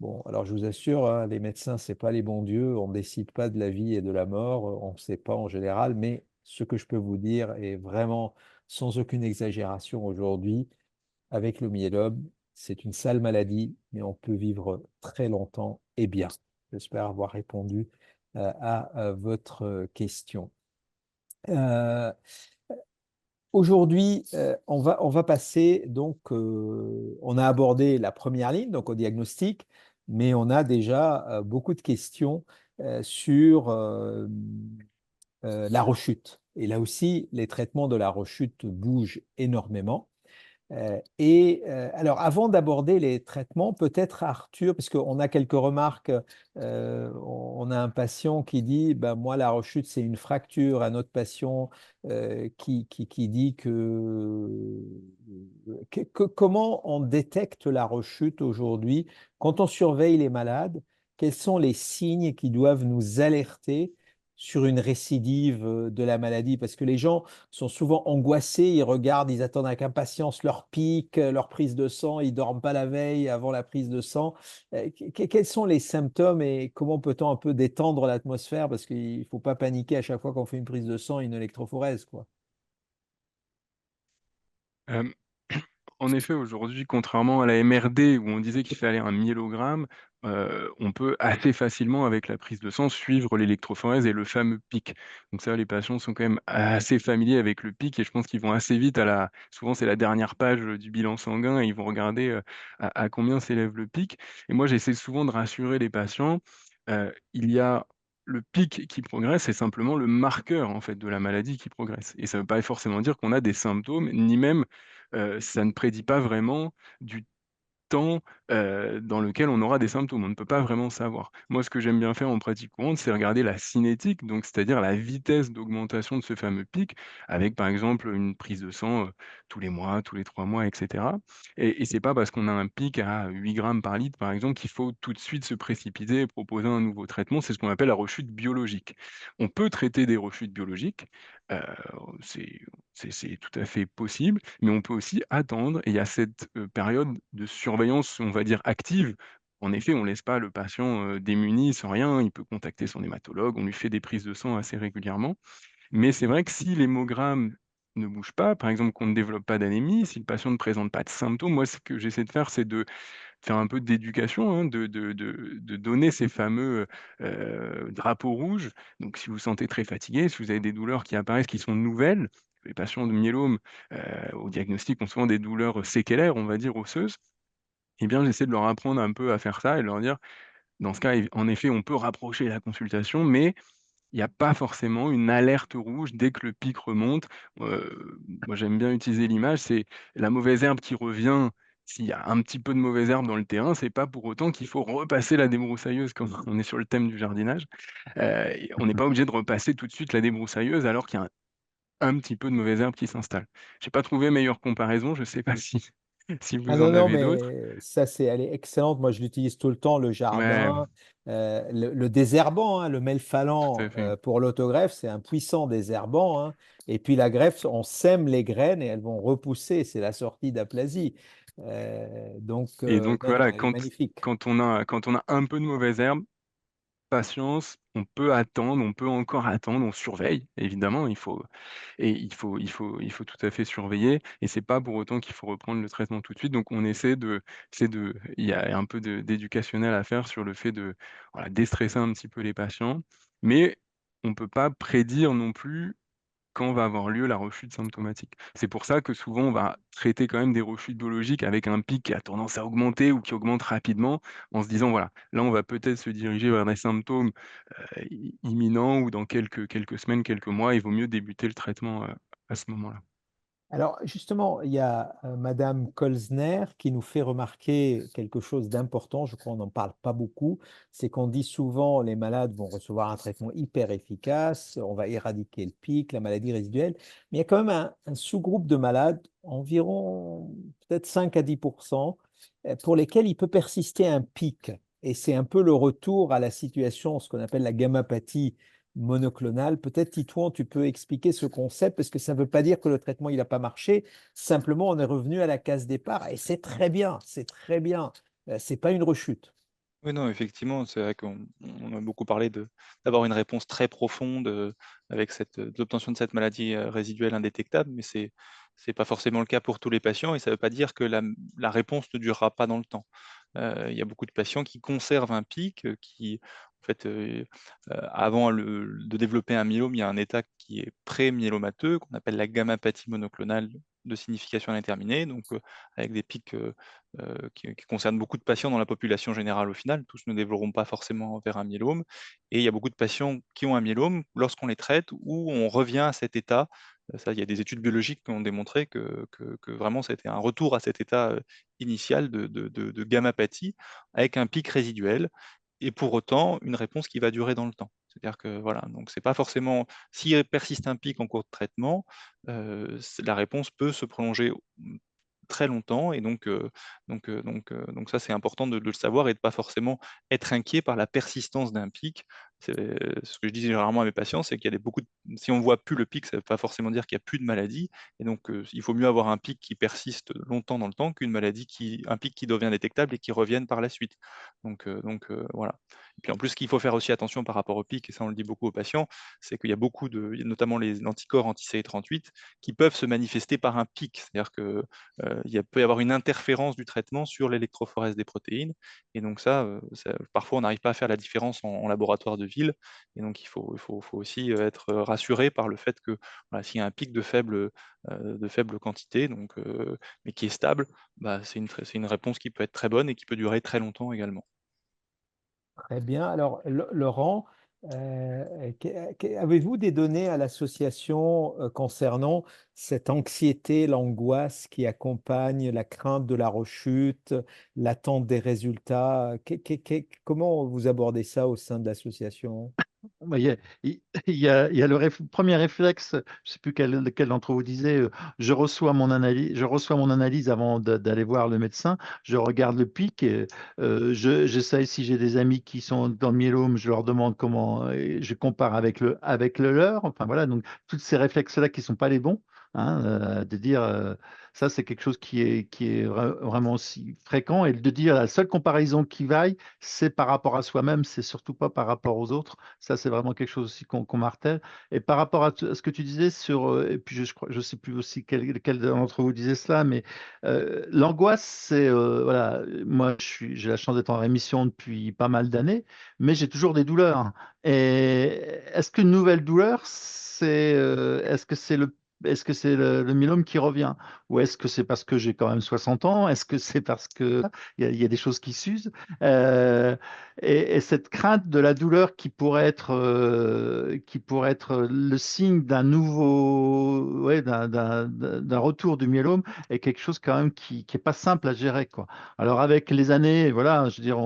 Bon, alors je vous assure, hein, les médecins, ce n'est pas les bons dieux, on ne décide pas de la vie et de la mort, on ne sait pas en général, mais ce que je peux vous dire est vraiment sans aucune exagération aujourd'hui, avec le myélome, c'est une sale maladie, mais on peut vivre très longtemps et bien. J'espère avoir répondu à votre question. Euh, Aujourd'hui, on va passer, donc, on a abordé la première ligne, donc au diagnostic, mais on a déjà beaucoup de questions sur la rechute. Et là aussi, les traitements de la rechute bougent énormément. Alors, avant d'aborder les traitements, peut-être Arthur, parce qu'on a quelques remarques, on a un patient qui dit, ben, moi, la rechute, c'est une fracture. Un autre patient qui dit comment on détecte la rechute aujourd'hui? Quand on surveille les malades, quels sont les signes qui doivent nous alerter sur une récidive de la maladie? Parce que les gens sont souvent angoissés, ils regardent, ils attendent avec impatience leur pic, leur prise de sang, ils dorment pas la veille avant la prise de sang. Quels sont les symptômes et comment peut-on un peu détendre l'atmosphère? Parce qu'il ne faut pas paniquer à chaque fois qu'on fait une prise de sang et une électrophorèse, quoi. Euh, En effet, aujourd'hui, contrairement à la MRD où on disait qu'il fallait un myélogramme, on peut assez facilement, avec la prise de sang, suivre l'électrophorèse et le fameux pic. Donc ça, les patients sont quand même assez familiers avec le pic et je pense qu'ils vont assez vite souvent c'est la dernière page du bilan sanguin et ils vont regarder à combien s'élève le pic. Et moi, j'essaie souvent de rassurer les patients. Il y a le pic qui progresse, c'est simplement le marqueur en fait de la maladie qui progresse. Et ça ne veut pas forcément dire qu'on a des symptômes, ni même ça ne prédit pas vraiment du temps dans lequel on aura des symptômes. On ne peut pas vraiment savoir. Moi, ce que j'aime bien faire en pratique courante, c'est regarder la cinétique, donc c'est-à-dire la vitesse d'augmentation de ce fameux pic, avec par exemple une prise de sang tous les mois, tous les 3 mois, etc. Et c'est pas parce qu'on a un pic à 8 grammes par litre, par exemple, qu'il faut tout de suite se précipiter et proposer un nouveau traitement. C'est ce qu'on appelle la rechute biologique. On peut traiter des rechutes biologiques. euh, c'est c'est tout à fait possible, mais on peut aussi attendre. Et il y a cette période de surveillance, on va dire, active. En effet, on ne laisse pas le patient démuni sans rien. Il peut contacter son hématologue. On lui fait des prises de sang assez régulièrement. Mais c'est vrai que si l'hémogramme ne bouge pas, par exemple qu'on ne développe pas d'anémie, si le patient ne présente pas de symptômes, moi, ce que j'essaie de faire, c'est de faire un peu d'éducation, hein, de donner ces fameux drapeaux rouges. Donc, si vous vous sentez très fatigué, si vous avez des douleurs qui apparaissent, qui sont nouvelles, les patients de myélome au diagnostic ont souvent des douleurs séquelaires, on va dire, osseuses, eh bien, j'essaie de leur apprendre un peu à faire ça et de leur dire, dans ce cas, en effet, on peut rapprocher la consultation, mais il n'y a pas forcément une alerte rouge dès que le pic remonte. Moi, j'aime bien utiliser l'image, c'est la mauvaise herbe qui revient. S'il y a un petit peu de mauvaise herbe dans le terrain, c'est pas pour autant qu'il faut repasser la débroussailleuse quand on est sur le thème du jardinage. On n'est pas obligé de repasser tout de suite la débroussailleuse alors qu'il y a un petit peu de mauvaise herbe qui s'installe. J'ai pas trouvé meilleure comparaison, je sais pas si si Ah vous non, en non, avez d'autres. mais ça, elle est excellente. Moi, je l'utilise tout le temps, le Ouais, jardin, le désherbant, hein, le tout à melphalan fait. pour l'autogreffe, c'est un puissant désherbant, hein. Et puis la greffe, on sème les graines et elles vont repousser. C'est la sortie d'aplasie. Et donc Non, non, voilà, elle est magnifique. quand on a un peu de mauvaises herbes, patience, on peut attendre, on peut encore attendre, on surveille, évidemment, il faut tout à fait surveiller, et c'est pas pour autant qu'il faut reprendre le traitement tout de suite. Donc on essaie il y a un peu d'éducationnel à faire sur le fait de, voilà, déstresser un petit peu les patients, mais on peut pas prédire non plus quand va avoir lieu la rechute symptomatique. C'est pour ça que souvent on va traiter quand même des rechutes biologiques avec un pic qui a tendance à augmenter ou qui augmente rapidement, en se disant, voilà, là on va peut-être se diriger vers des symptômes imminents, ou dans quelques semaines, quelques mois, il vaut mieux débuter le traitement à ce moment-là. Alors justement, il y a Madame Kolzner qui nous fait remarquer quelque chose d'important, je crois qu'on n'en parle pas beaucoup, c'est qu'on dit souvent les malades vont recevoir un traitement hyper efficace, on va éradiquer le pic, la maladie résiduelle, mais il y a quand même un sous-groupe de malades, environ peut-être 5 à 10%, pour lesquels il peut persister un pic. Et c'est un peu le retour à la situation, ce qu'on appelle la gammapathie monoclonale. Peut-être, Titouan, tu peux expliquer ce concept parce que ça ne veut pas dire que le traitement il n'a pas marché. Simplement, on est revenu à la case départ et c'est très bien, c'est très bien. C'est pas une rechute. Oui, non, effectivement, c'est vrai on a beaucoup parlé d'avoir une réponse très profonde avec l'obtention de cette maladie résiduelle indétectable, mais c'est pas forcément le cas pour tous les patients et ça ne veut pas dire que la réponse ne durera pas dans le temps. Il y a beaucoup de patients qui conservent un pic, qui, en fait, avant de développer un myélome, il y a un état qui est pré-myélomateux, qu'on appelle la gammapathie monoclonale de signification indéterminée, donc avec des pics qui concerne beaucoup de patients dans la population générale au final. Tous ne développeront pas forcément vers un myélome. Et il y a beaucoup de patients qui ont un myélome lorsqu'on les traite où on revient à cet état. Ça, il y a des études biologiques qui ont démontré que vraiment c'était un retour à cet état initial de gammapathie avec un pic résiduel et pour autant une réponse qui va durer dans le temps. C'est-à-dire que voilà, donc c'est pas forcément, s'il persiste un pic en cours de traitement, la réponse peut se prolonger très longtemps et donc ça c'est important de le savoir et de pas forcément être inquiet par la persistance d'un pic. Ce que je dis généralement à mes patients, c'est qu'il y a si on voit plus le pic, ça veut pas forcément dire qu'il y a plus de maladie et donc il faut mieux avoir un pic qui persiste longtemps dans le temps qu'une un pic qui devient détectable et qui revienne par la suite. Voilà. Et puis en plus, ce qu'il faut faire aussi attention par rapport au pic, et ça on le dit beaucoup aux patients, c'est qu'il y a notamment les anticorps anti-CD38, qui peuvent se manifester par un pic. C'est-à-dire que peut y avoir une interférence du traitement sur l'électrophorèse des protéines. Et donc parfois, on n'arrive pas à faire la différence en laboratoire de ville. Et donc, faut aussi être rassuré par le fait que voilà, s'il y a un pic de faible quantité, mais qui est stable, bah, c'est une réponse qui peut être très bonne et qui peut durer très longtemps également. Très bien. Alors, Laurent, avez-vous des données à l'association concernant cette anxiété, l'angoisse qui accompagne la crainte de la rechute, l'attente des résultats? Comment vous abordez ça au sein de l'association? Bah, il y a premier réflexe, je ne sais plus lequel d'entre vous disait, je reçois mon analyse avant d'aller voir le médecin, je regarde le pic, et, j'essaye si j'ai des amis qui sont dans le myélome, je leur demande comment, et je compare avec le leur, enfin voilà, donc tous ces réflexes-là qui ne sont pas les bons, hein, de dire, ça c'est quelque chose qui est vraiment aussi fréquent, et de dire la seule comparaison qui vaille, c'est par rapport à soi-même, c'est surtout pas par rapport aux autres. Ça, c'est vraiment quelque chose aussi qu'on martèle. Et par rapport à ce que tu disais sur, et puis je sais plus aussi quel d'entre vous disait cela, mais l'angoisse, c'est, voilà, moi, j'ai la chance d'être en rémission depuis pas mal d'années, mais j'ai toujours des douleurs. Et est-ce qu'une nouvelle douleur, est-ce que c'est le myélome qui revient? Ou est-ce que c'est parce que j'ai quand même 60 ans? Est-ce que c'est parce que il y a des choses qui s'usent? Euh, et cette crainte de la douleur qui pourrait être le signe d'un nouveau, ouais, d'un retour du myélome est quelque chose quand même qui est pas simple à gérer, quoi. Alors avec les années, voilà, je veux dire,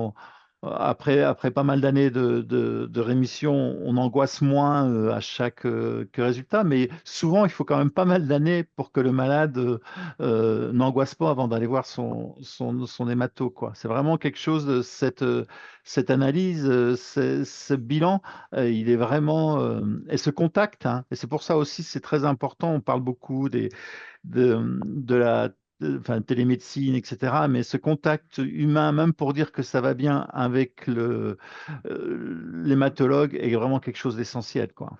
après pas mal d'années de rémission, on angoisse moins à chaque que résultat, mais souvent, il faut quand même pas mal d'années pour que le malade n'angoisse pas avant d'aller voir son hémato, quoi. C'est vraiment quelque chose, cette analyse, ce bilan, il est vraiment, et ce contact, hein, et c'est pour ça aussi, c'est très important, on parle beaucoup de la enfin, télémédecine, etc. Mais ce contact humain, même pour dire que ça va bien avec l'hématologue, est vraiment quelque chose d'essentiel, quoi.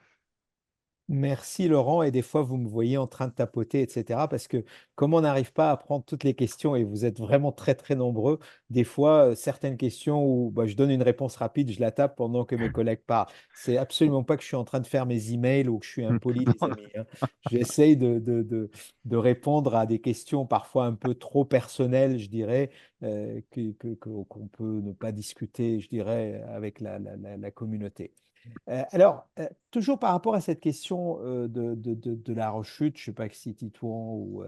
Merci Laurent, et des fois vous me voyez en train de tapoter, etc. Parce que comme on n'arrive pas à prendre toutes les questions et vous êtes vraiment très très nombreux, des fois certaines questions où bah, je donne une réponse rapide, je la tape pendant que mes collègues parlent. C'est absolument pas que je suis en train de faire mes emails ou que je suis impoli, les Non, amis, hein. J'essaye de répondre à des questions parfois un peu trop personnelles, je dirais, qu'on peut ne pas discuter, je dirais, avec la communauté. Toujours par rapport à cette question de la rechute, je ne sais pas si Titouan ou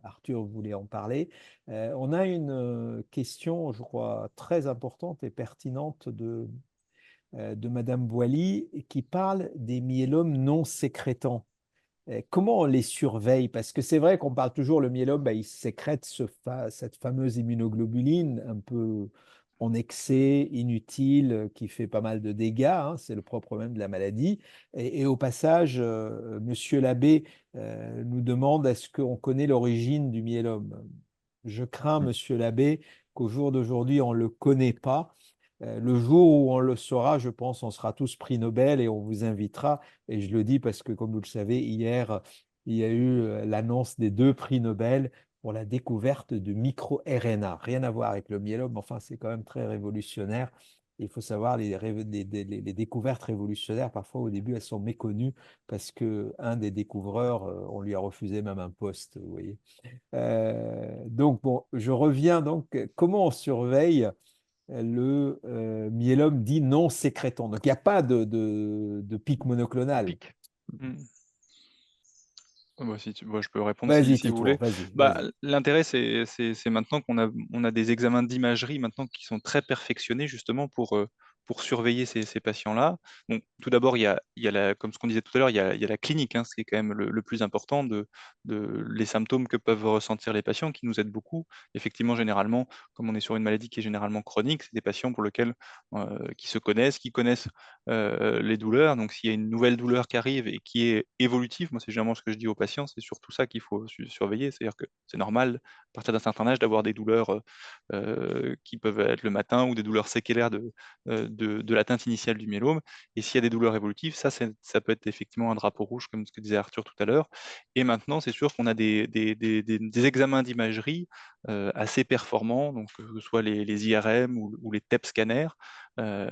Arthur voulaient en parler, on a une question, je crois, très importante et pertinente de Madame Boily qui parle des myélomes non sécrétants. Comment on les surveille? Parce que c'est vrai qu'on parle toujours, le myélome, bah, il sécrète cette fameuse immunoglobuline un peu en excès, inutile, qui fait pas mal de dégâts, hein, c'est le propre même de la maladie. Et au passage, Monsieur l'abbé nous demande est-ce qu'on connaît l'origine du myélome? Je crains, Monsieur l'abbé, qu'au jour d'aujourd'hui, on ne le connaît pas. Le jour où on le saura, je pense, on sera tous prix Nobel et on vous invitera. Et je le dis parce que, comme vous le savez, hier, il y a eu l'annonce des 2 prix Nobel pour la découverte de micro-RNA. Rien à voir avec le myélome, mais enfin, c'est quand même très révolutionnaire. Il faut savoir, les découvertes révolutionnaires, parfois au début, elles sont méconnues parce qu'un des découvreurs, on lui a refusé même un poste, vous voyez. Donc, bon, je reviens donc, comment on surveille le myélome dit non sécrétant. Donc, il n'y a pas de pic de monoclonal. pic. Hmm. Bah, bah, je peux répondre Vas-y, si vous Titouan, voulez. vas-y, Bah, vas-y. l'intérêt, c'est maintenant on a des examens d'imagerie maintenant qui sont très perfectionnés justement pour surveiller ces patients-là. Donc, tout d'abord, il y a comme ce qu'on disait tout à l'heure, il y a la clinique, hein, ce qui est quand même le plus important de les symptômes que peuvent ressentir les patients qui nous aident beaucoup. Effectivement, généralement, comme on est sur une maladie qui est généralement chronique, c'est des patients pour lesquels qui se connaissent, qui connaissent les douleurs. Donc, s'il y a une nouvelle douleur qui arrive et qui est évolutive, moi, c'est généralement ce que je dis aux patients, c'est surtout ça qu'il faut surveiller. C'est-à-dire que c'est normal, à partir d'un certain âge, d'avoir des douleurs qui peuvent être le matin ou des douleurs séquelaires de l'atteinte initiale du myélome. Et s'il y a des douleurs évolutives, ça peut être effectivement un drapeau rouge, comme ce que disait Arthur tout à l'heure. Et maintenant, c'est sûr qu'on a des examens d'imagerie assez performants, donc que ce soit les IRM ou les TEP scanners, euh,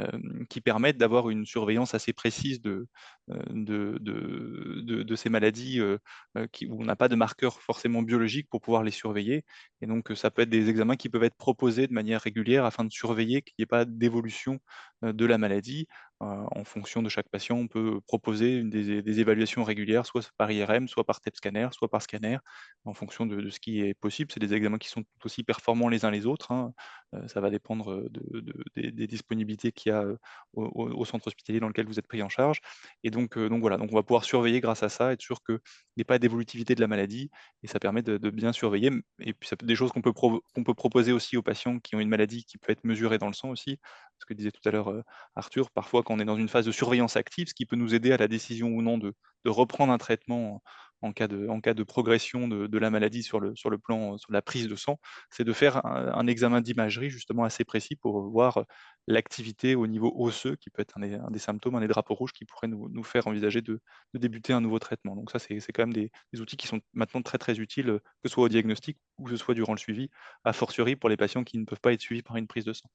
qui permettent d'avoir une surveillance assez précise de ces maladies où on n'a pas de marqueurs forcément biologiques pour pouvoir les surveiller. Et donc, ça peut être des examens qui peuvent être proposés de manière régulière afin de surveiller qu'il n'y ait pas d'évolution de la maladie. En fonction de chaque patient, on peut proposer des évaluations régulières, soit par IRM, soit par TEP scanner, soit par scanner, en fonction de ce qui est possible. C'est des examens qui sont tout aussi performants les uns les autres, hein. Ça va dépendre des disponibilités qu'il y a au centre hospitalier dans lequel vous êtes pris en charge. Et donc voilà, donc on va pouvoir surveiller grâce à ça, être sûr qu'il n'y ait pas d'évolutivité de la maladie, et ça permet de bien surveiller. Et puis ça peut être des choses qu'on peut proposer aussi aux patients qui ont une maladie qui peut être mesurée dans le sang aussi. Ce que disait tout à l'heure Arthur, parfois quand on est dans une phase de surveillance active, ce qui peut nous aider à la décision ou non de reprendre un traitement en cas de progression de la maladie sur le plan, sur la prise de sang, c'est de faire un examen d'imagerie justement assez précis pour voir l'activité au niveau osseux, qui peut être un des symptômes, un des drapeaux rouges qui pourrait nous faire envisager de débuter un nouveau traitement. Donc ça, c'est quand même des outils qui sont maintenant très très utiles, que ce soit au diagnostic ou que ce soit durant le suivi, a fortiori pour les patients qui ne peuvent pas être suivis par une prise de sang.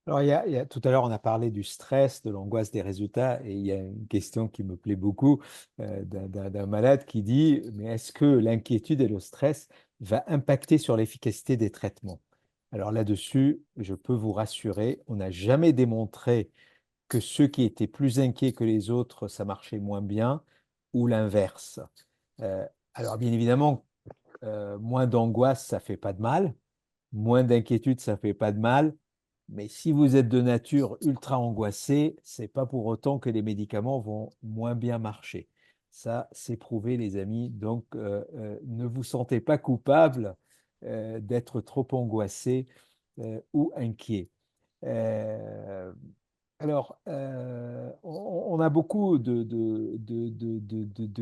Alors, tout à l'heure, on a parlé du stress, de l'angoisse des résultats, et il y a une question qui me plaît beaucoup d'un malade qui dit, mais est-ce que l'inquiétude et le stress va impacter sur l'efficacité des traitements? Alors là-dessus, je peux vous rassurer, on n'a jamais démontré que ceux qui étaient plus inquiets que les autres, ça marchait moins bien, ou l'inverse. Euh, alors bien évidemment, moins d'angoisse, ça fait pas de mal, moins d'inquiétude, ça fait pas de mal, Mais si vous êtes de nature ultra angoissée, c'est pas pour autant que les médicaments vont moins bien marcher. Ça, c'est prouvé, les amis. Donc, ne vous sentez pas coupable d'être trop angoissé ou inquiet. Euh, alors, on a beaucoup de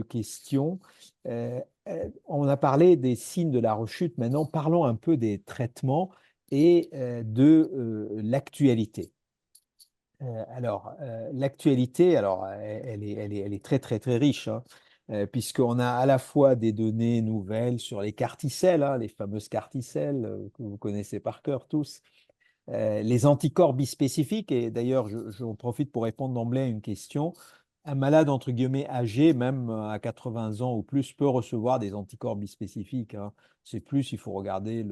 questions. On a parlé des signes de la rechute. Maintenant, parlons un peu des traitements et de l'actualité. L'actualité, alors, elle est très, très, très riche, hein, puisqu'on a à la fois des données nouvelles sur les carticelles, hein, les fameuses carticelles que vous connaissez par cœur tous, les anticorps bispécifiques, et d'ailleurs, j'en profite pour répondre d'emblée à une question. Un malade, entre guillemets, âgé, même à 80 ans ou plus, peut recevoir des anticorps bispécifiques, hein. C'est plus, il faut regarder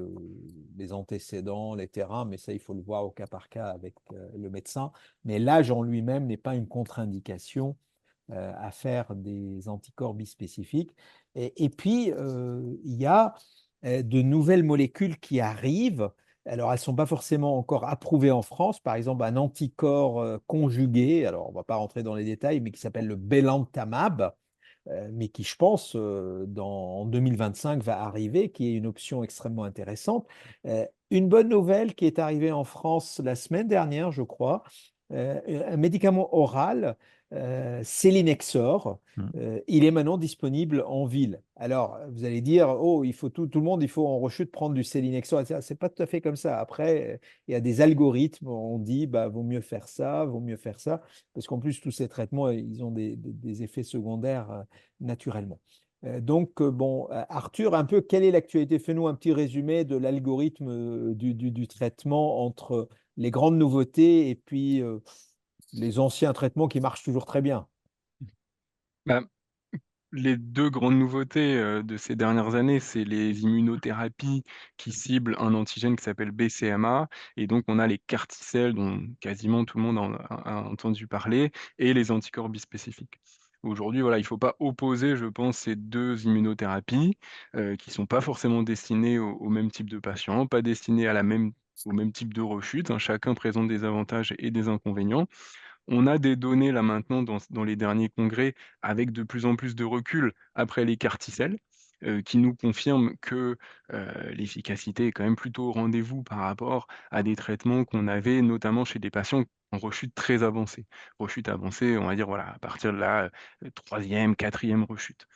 les antécédents, les terrains, mais ça, il faut le voir au cas par cas avec le médecin. Mais l'âge en lui-même n'est pas une contre-indication à faire des anticorps bispécifiques. Et puis, il y a de nouvelles molécules qui arrivent. Alors, elles ne sont pas forcément encore approuvées en France. Par exemple, un anticorps conjugué, alors on ne va pas rentrer dans les détails, mais qui s'appelle le belantamab, mais qui, je pense, en 2025 va arriver, qui est une option extrêmement intéressante. Une bonne nouvelle qui est arrivée en France la semaine dernière, je crois, un médicament oral, Selinexor, Mm. il est maintenant disponible en ville. Alors, vous allez dire, oh, il faut tout le monde, il faut en rechute prendre du Selinexor, etc. C'est pas tout à fait comme ça. Après, il y a des algorithmes, on dit, bah, vaut mieux faire ça, vaut mieux faire ça, parce qu'en plus, tous ces traitements, ils ont des effets secondaires naturellement. Bon, Arthur, un peu, quelle est l'actualité? Fais-nous un petit résumé de l'algorithme du traitement entre les grandes nouveautés et puis les anciens traitements qui marchent toujours très bien. Bah, les deux grandes nouveautés de ces dernières années, c'est les immunothérapies qui ciblent un antigène qui s'appelle BCMA, et donc on a les CAR-T-cells dont quasiment tout le monde a entendu parler, et les anticorps bispécifiques. Aujourd'hui, voilà, il ne faut pas opposer, je pense, ces deux immunothérapies qui ne sont pas forcément destinées au même type de patients, pas destinées au même type de rechute, hein. Chacun présente des avantages et des inconvénients. On a des données là maintenant dans les derniers congrès avec de plus en plus de recul après les carticelles, qui nous confirment que l'efficacité est quand même plutôt au rendez-vous par rapport à des traitements qu'on avait notamment chez des patients en rechute très avancée. Rechute avancée, on va dire voilà, à partir de la 3e, 4e rechute.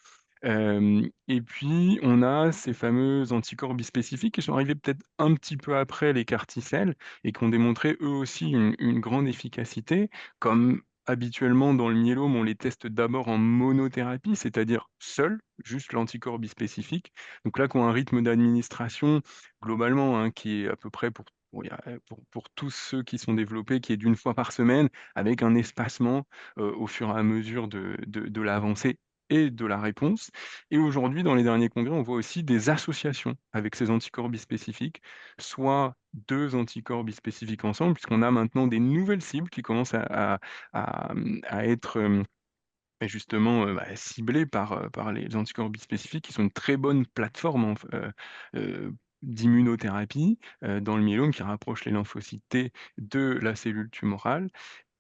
Et puis, on a ces fameux anticorps bispécifiques qui sont arrivés peut-être un petit peu après les CAR-T-cells et qui ont démontré eux aussi une grande efficacité. Comme habituellement dans le myélome, on les teste d'abord en monothérapie, c'est-à-dire seul, juste l'anticorps bispécifique. Donc là, qui ont un rythme d'administration globalement, hein, qui est à peu près pour tous ceux qui sont développés, qui est d'une fois par semaine, avec un espacement au fur et à mesure de l'avancée et de la réponse. Et aujourd'hui, dans les derniers congrès, on voit aussi des associations avec ces anticorps bispécifiques, soit deux anticorps bispécifiques ensemble, puisqu'on a maintenant des nouvelles cibles qui commencent à être justement ciblées par les anticorps bispécifiques, qui sont une très bonne plateforme d'immunothérapie dans le myélome, qui rapproche les lymphocytes T de la cellule tumorale.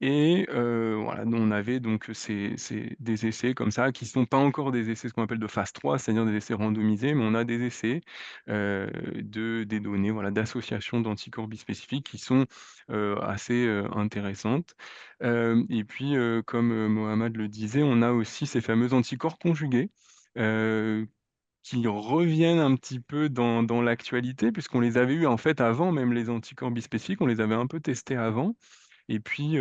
Et voilà, nous on avait donc des essais comme ça, qui ne sont pas encore des essais, ce qu'on appelle de phase 3, c'est-à-dire des essais randomisés, mais on a des essais des données voilà, d'associations d'anticorps bispécifiques qui sont assez intéressantes. Et puis, comme Mohamed le disait, on a aussi ces fameux anticorps conjugués, heu, qui reviennent un petit peu dans l'actualité, puisqu'on les avait eus en fait avant même les anticorps bispécifiques, on les avait un peu testés avant. Et puis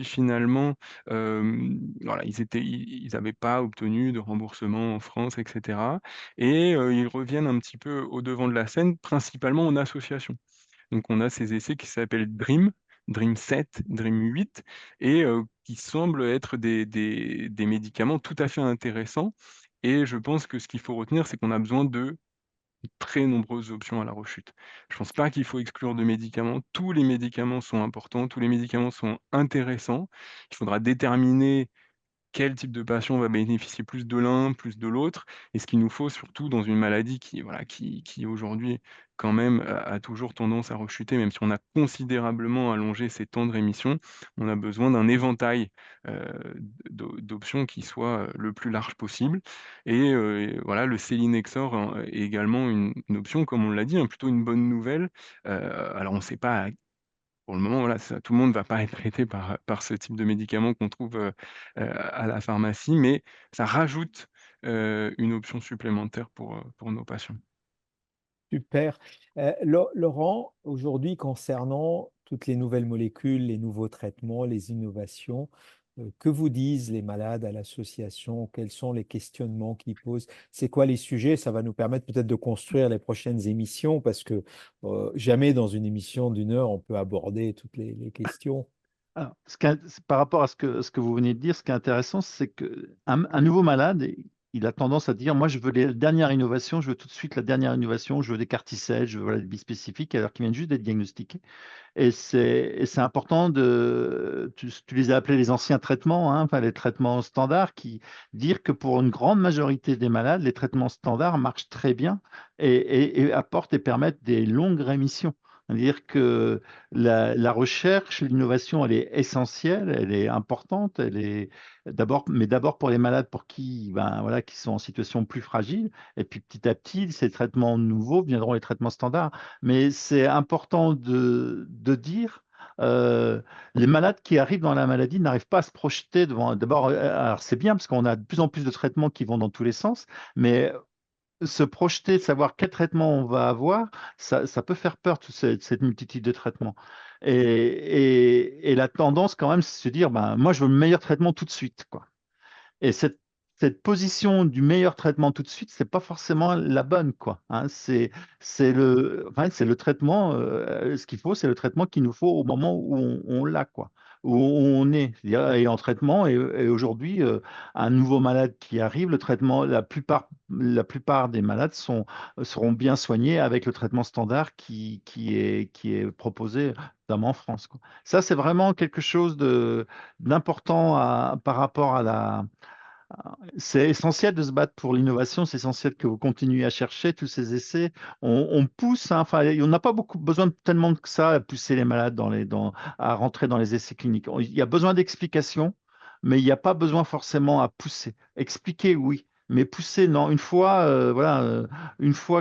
finalement, voilà, ils n'avaient pas obtenu de remboursement en France, et cetera. Et ils reviennent un petit peu au devant de la scène, principalement en association. Donc on a ces essais qui s'appellent DREAM, DREAM 7, DREAM 8, et qui semblent être des médicaments tout à fait intéressants. Et je pense que ce qu'il faut retenir, c'est qu'on a besoin de très nombreuses options à la rechute. Je pense pas qu'il faut exclure de médicaments. Tous les médicaments sont importants, tous les médicaments sont intéressants. Il faudra déterminer quel type de patient va bénéficier plus de l'un, plus de l'autre, et ce qu'il nous faut surtout dans une maladie qui, voilà, qui aujourd'hui quand même a toujours tendance à rechuter, même si on a considérablement allongé ces temps de rémission, on a besoin d'un éventail d'options qui soit le plus large possible. Et voilà, le sélinexor est également une option, comme on l'a dit, hein, plutôt une bonne nouvelle. Alors on ne sait pas pour le moment, voilà, tout le monde ne va pas être traité par ce type de médicament qu'on trouve à la pharmacie, mais ça rajoute une option supplémentaire pour nos patients. Super. Laurent, aujourd'hui, concernant toutes les nouvelles molécules, les nouveaux traitements, les innovations, que vous disent les malades à l'association? Quels sont les questionnements qu'ils posent? C'est quoi les sujets? Ça va nous permettre peut-être de construire les prochaines émissions parce que jamais dans une émission d'une heure, on peut aborder toutes les questions. Alors, par rapport à ce que vous venez de dire, ce qui est intéressant, c'est qu'un nouveau malade, il a tendance à dire, moi, je veux les dernières innovations, je veux tout de suite la dernière innovation, je veux des CAR T-cells, je veux voilà, des bispécifiques, alors qu'ils viennent juste d'être diagnostiqués. Et c'est important tu les as appelés les anciens traitements, hein, enfin les traitements standards, qui dire que pour une grande majorité des malades, les traitements standards marchent très bien et apportent et permettent des longues rémissions. C'est-à-dire que la recherche, l'innovation, elle est essentielle, elle est importante, mais d'abord pour les malades pour qui, ben, voilà, qui sont en situation plus fragile. Et puis petit à petit, ces traitements nouveaux viendront les traitements standards. Mais c'est important de dire, euh, les malades qui arrivent dans la maladie n'arrivent pas à se projeter devant. D'abord, alors c'est bien parce qu'on a de plus en plus de traitements qui vont dans tous les sens, mais se projeter, savoir quel traitement on va avoir, ça peut faire peur, toute cette multitude de traitements. Et la tendance, quand même, c'est de se dire, ben, moi, je veux le meilleur traitement tout de suite, quoi. Et cette position du meilleur traitement tout de suite, c'est pas forcément la bonne, quoi. Hein. C'est le traitement. Ce qu'il faut, c'est le traitement qu'il nous faut au moment où on l'a, quoi, où on est. C'est-à-dire, et en traitement. Et aujourd'hui, un nouveau malade qui arrive, le traitement, la plupart des malades seront bien soignés avec le traitement standard qui est proposé, notamment en France, quoi. Ça, c'est vraiment quelque chose d'important par rapport à c'est essentiel de se battre pour l'innovation, c'est essentiel que vous continuiez à chercher tous ces essais. On pousse, hein, enfin, on n'a pas beaucoup besoin tellement que ça à pousser les malades à rentrer dans les essais cliniques. Il y a besoin d'explications, mais il n'y a pas besoin forcément à pousser. Expliquer, oui. Mais pousser, non. Une fois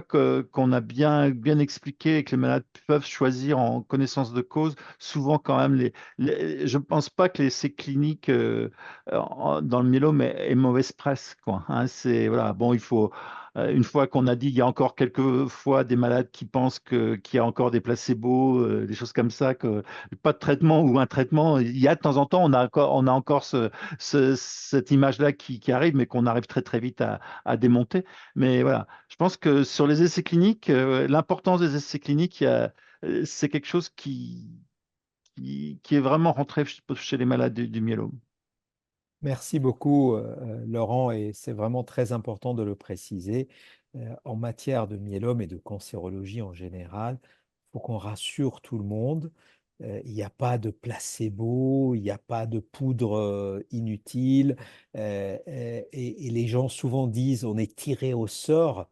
qu'on a bien expliqué et que les malades peuvent choisir en connaissance de cause, souvent quand même, je ne pense pas que l'essai clinique dans le myélome est mauvaise presse, quoi. Hein, voilà. Bon, une fois qu'on a dit, il y a encore quelques fois des malades qui pensent qu'il y a encore des placebos, des choses comme ça, que pas de traitement ou un traitement. Il y a de temps en temps, on a encore cette image-là qui arrive, mais qu'on arrive très très vite à démonter. Mais voilà, je pense que sur les essais cliniques, l'importance des essais cliniques, c'est quelque chose qui est vraiment rentré chez les malades du myélome. Merci beaucoup, Laurent, et c'est vraiment très important de le préciser. En matière de myélome et de cancérologie en général, il faut qu'on rassure tout le monde. Il n'y a pas de placebo, il n'y a pas de poudre inutile. Et les gens souvent disent on est tiré au sort.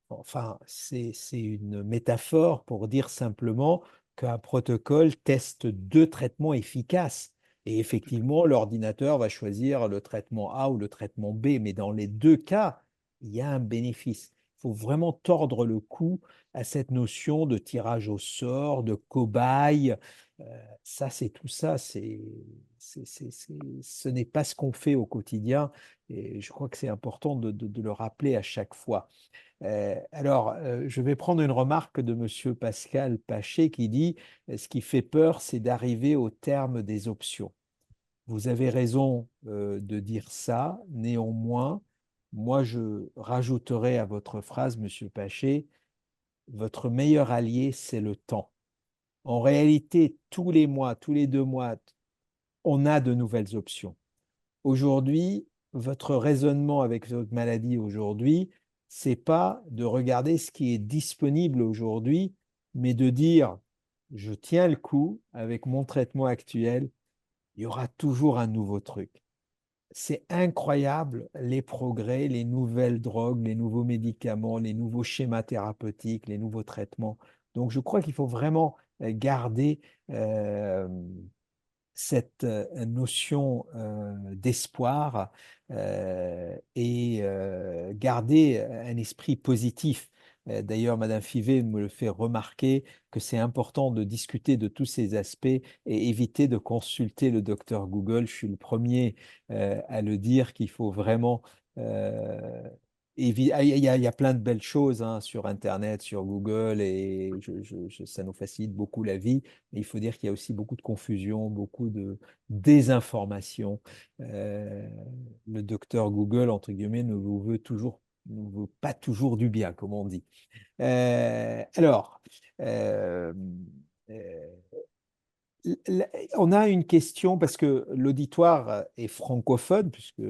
Enfin, c'est une métaphore pour dire simplement qu'un protocole teste deux traitements efficaces. Et effectivement, l'ordinateur va choisir le traitement A ou le traitement B, mais dans les deux cas, il y a un bénéfice. Il faut vraiment tordre le cou à cette notion de tirage au sort, de cobaye. Ça, c'est tout ça. Ce n'est pas ce qu'on fait au quotidien. Et je crois que c'est important de le rappeler à chaque fois. Je vais prendre une remarque de Monsieur Pascal Paché qui dit ce qui fait peur, c'est d'arriver au terme des options. Vous avez raison de dire ça. Néanmoins, moi, je rajouterai à votre phrase, Monsieur Paché, votre meilleur allié, c'est le temps. En réalité, tous les mois, tous les 2 mois, on a de nouvelles options. Aujourd'hui, votre raisonnement avec votre maladie aujourd'hui, c'est pas de regarder ce qui est disponible aujourd'hui, mais de dire, je tiens le coup avec mon traitement actuel, il y aura toujours un nouveau truc. c'est incroyable les progrès, les nouvelles drogues, les nouveaux médicaments, les nouveaux schémas thérapeutiques, les nouveaux traitements. Donc, je crois qu'il faut vraiment garder euh, cette notion d'espoir et garder un esprit positif. D'ailleurs, Madame Fivet me le fait remarquer que c'est important de discuter de tous ces aspects et éviter de consulter le docteur Google. Je suis le premier à le dire qu'il faut vraiment euh, il y a plein de belles choses hein, sur Internet, sur Google, et ça nous facilite beaucoup la vie. Mais il faut dire qu'il y a aussi beaucoup de confusion, beaucoup de désinformation. Euh, le docteur Google, entre guillemets, ne vous veut pas toujours du bien, comme on dit. Alors, euh, euh, on a une question parce que l'auditoire est francophone, puisque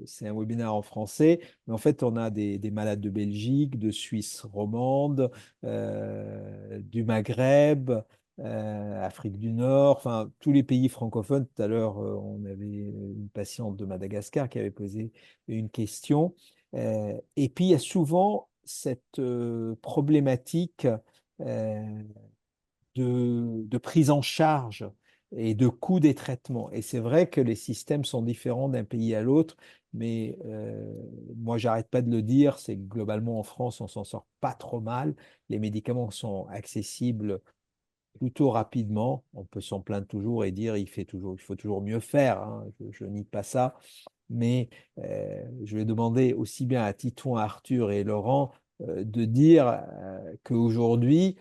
c'est un webinaire en français, mais en fait, on a des malades de Belgique, de Suisse romande, du Maghreb, Afrique du Nord, enfin, tous les pays francophones. Tout à l'heure, on avait une patiente de Madagascar qui avait posé une question. Et puis, il y a souvent cette problématique. euh, de prise en charge et de coût des traitements. Et c'est vrai que les systèmes sont différents d'un pays à l'autre, mais moi, j'arrête pas de le dire, c'est que globalement en France, on s'en sort pas trop mal. Les médicaments sont accessibles plutôt rapidement. On peut s'en plaindre toujours et dire il faut toujours mieux faire, hein. Je nie pas ça. Mais je vais demander aussi bien à Titouan, Arthur et Laurent de dire qu'aujourd'hui,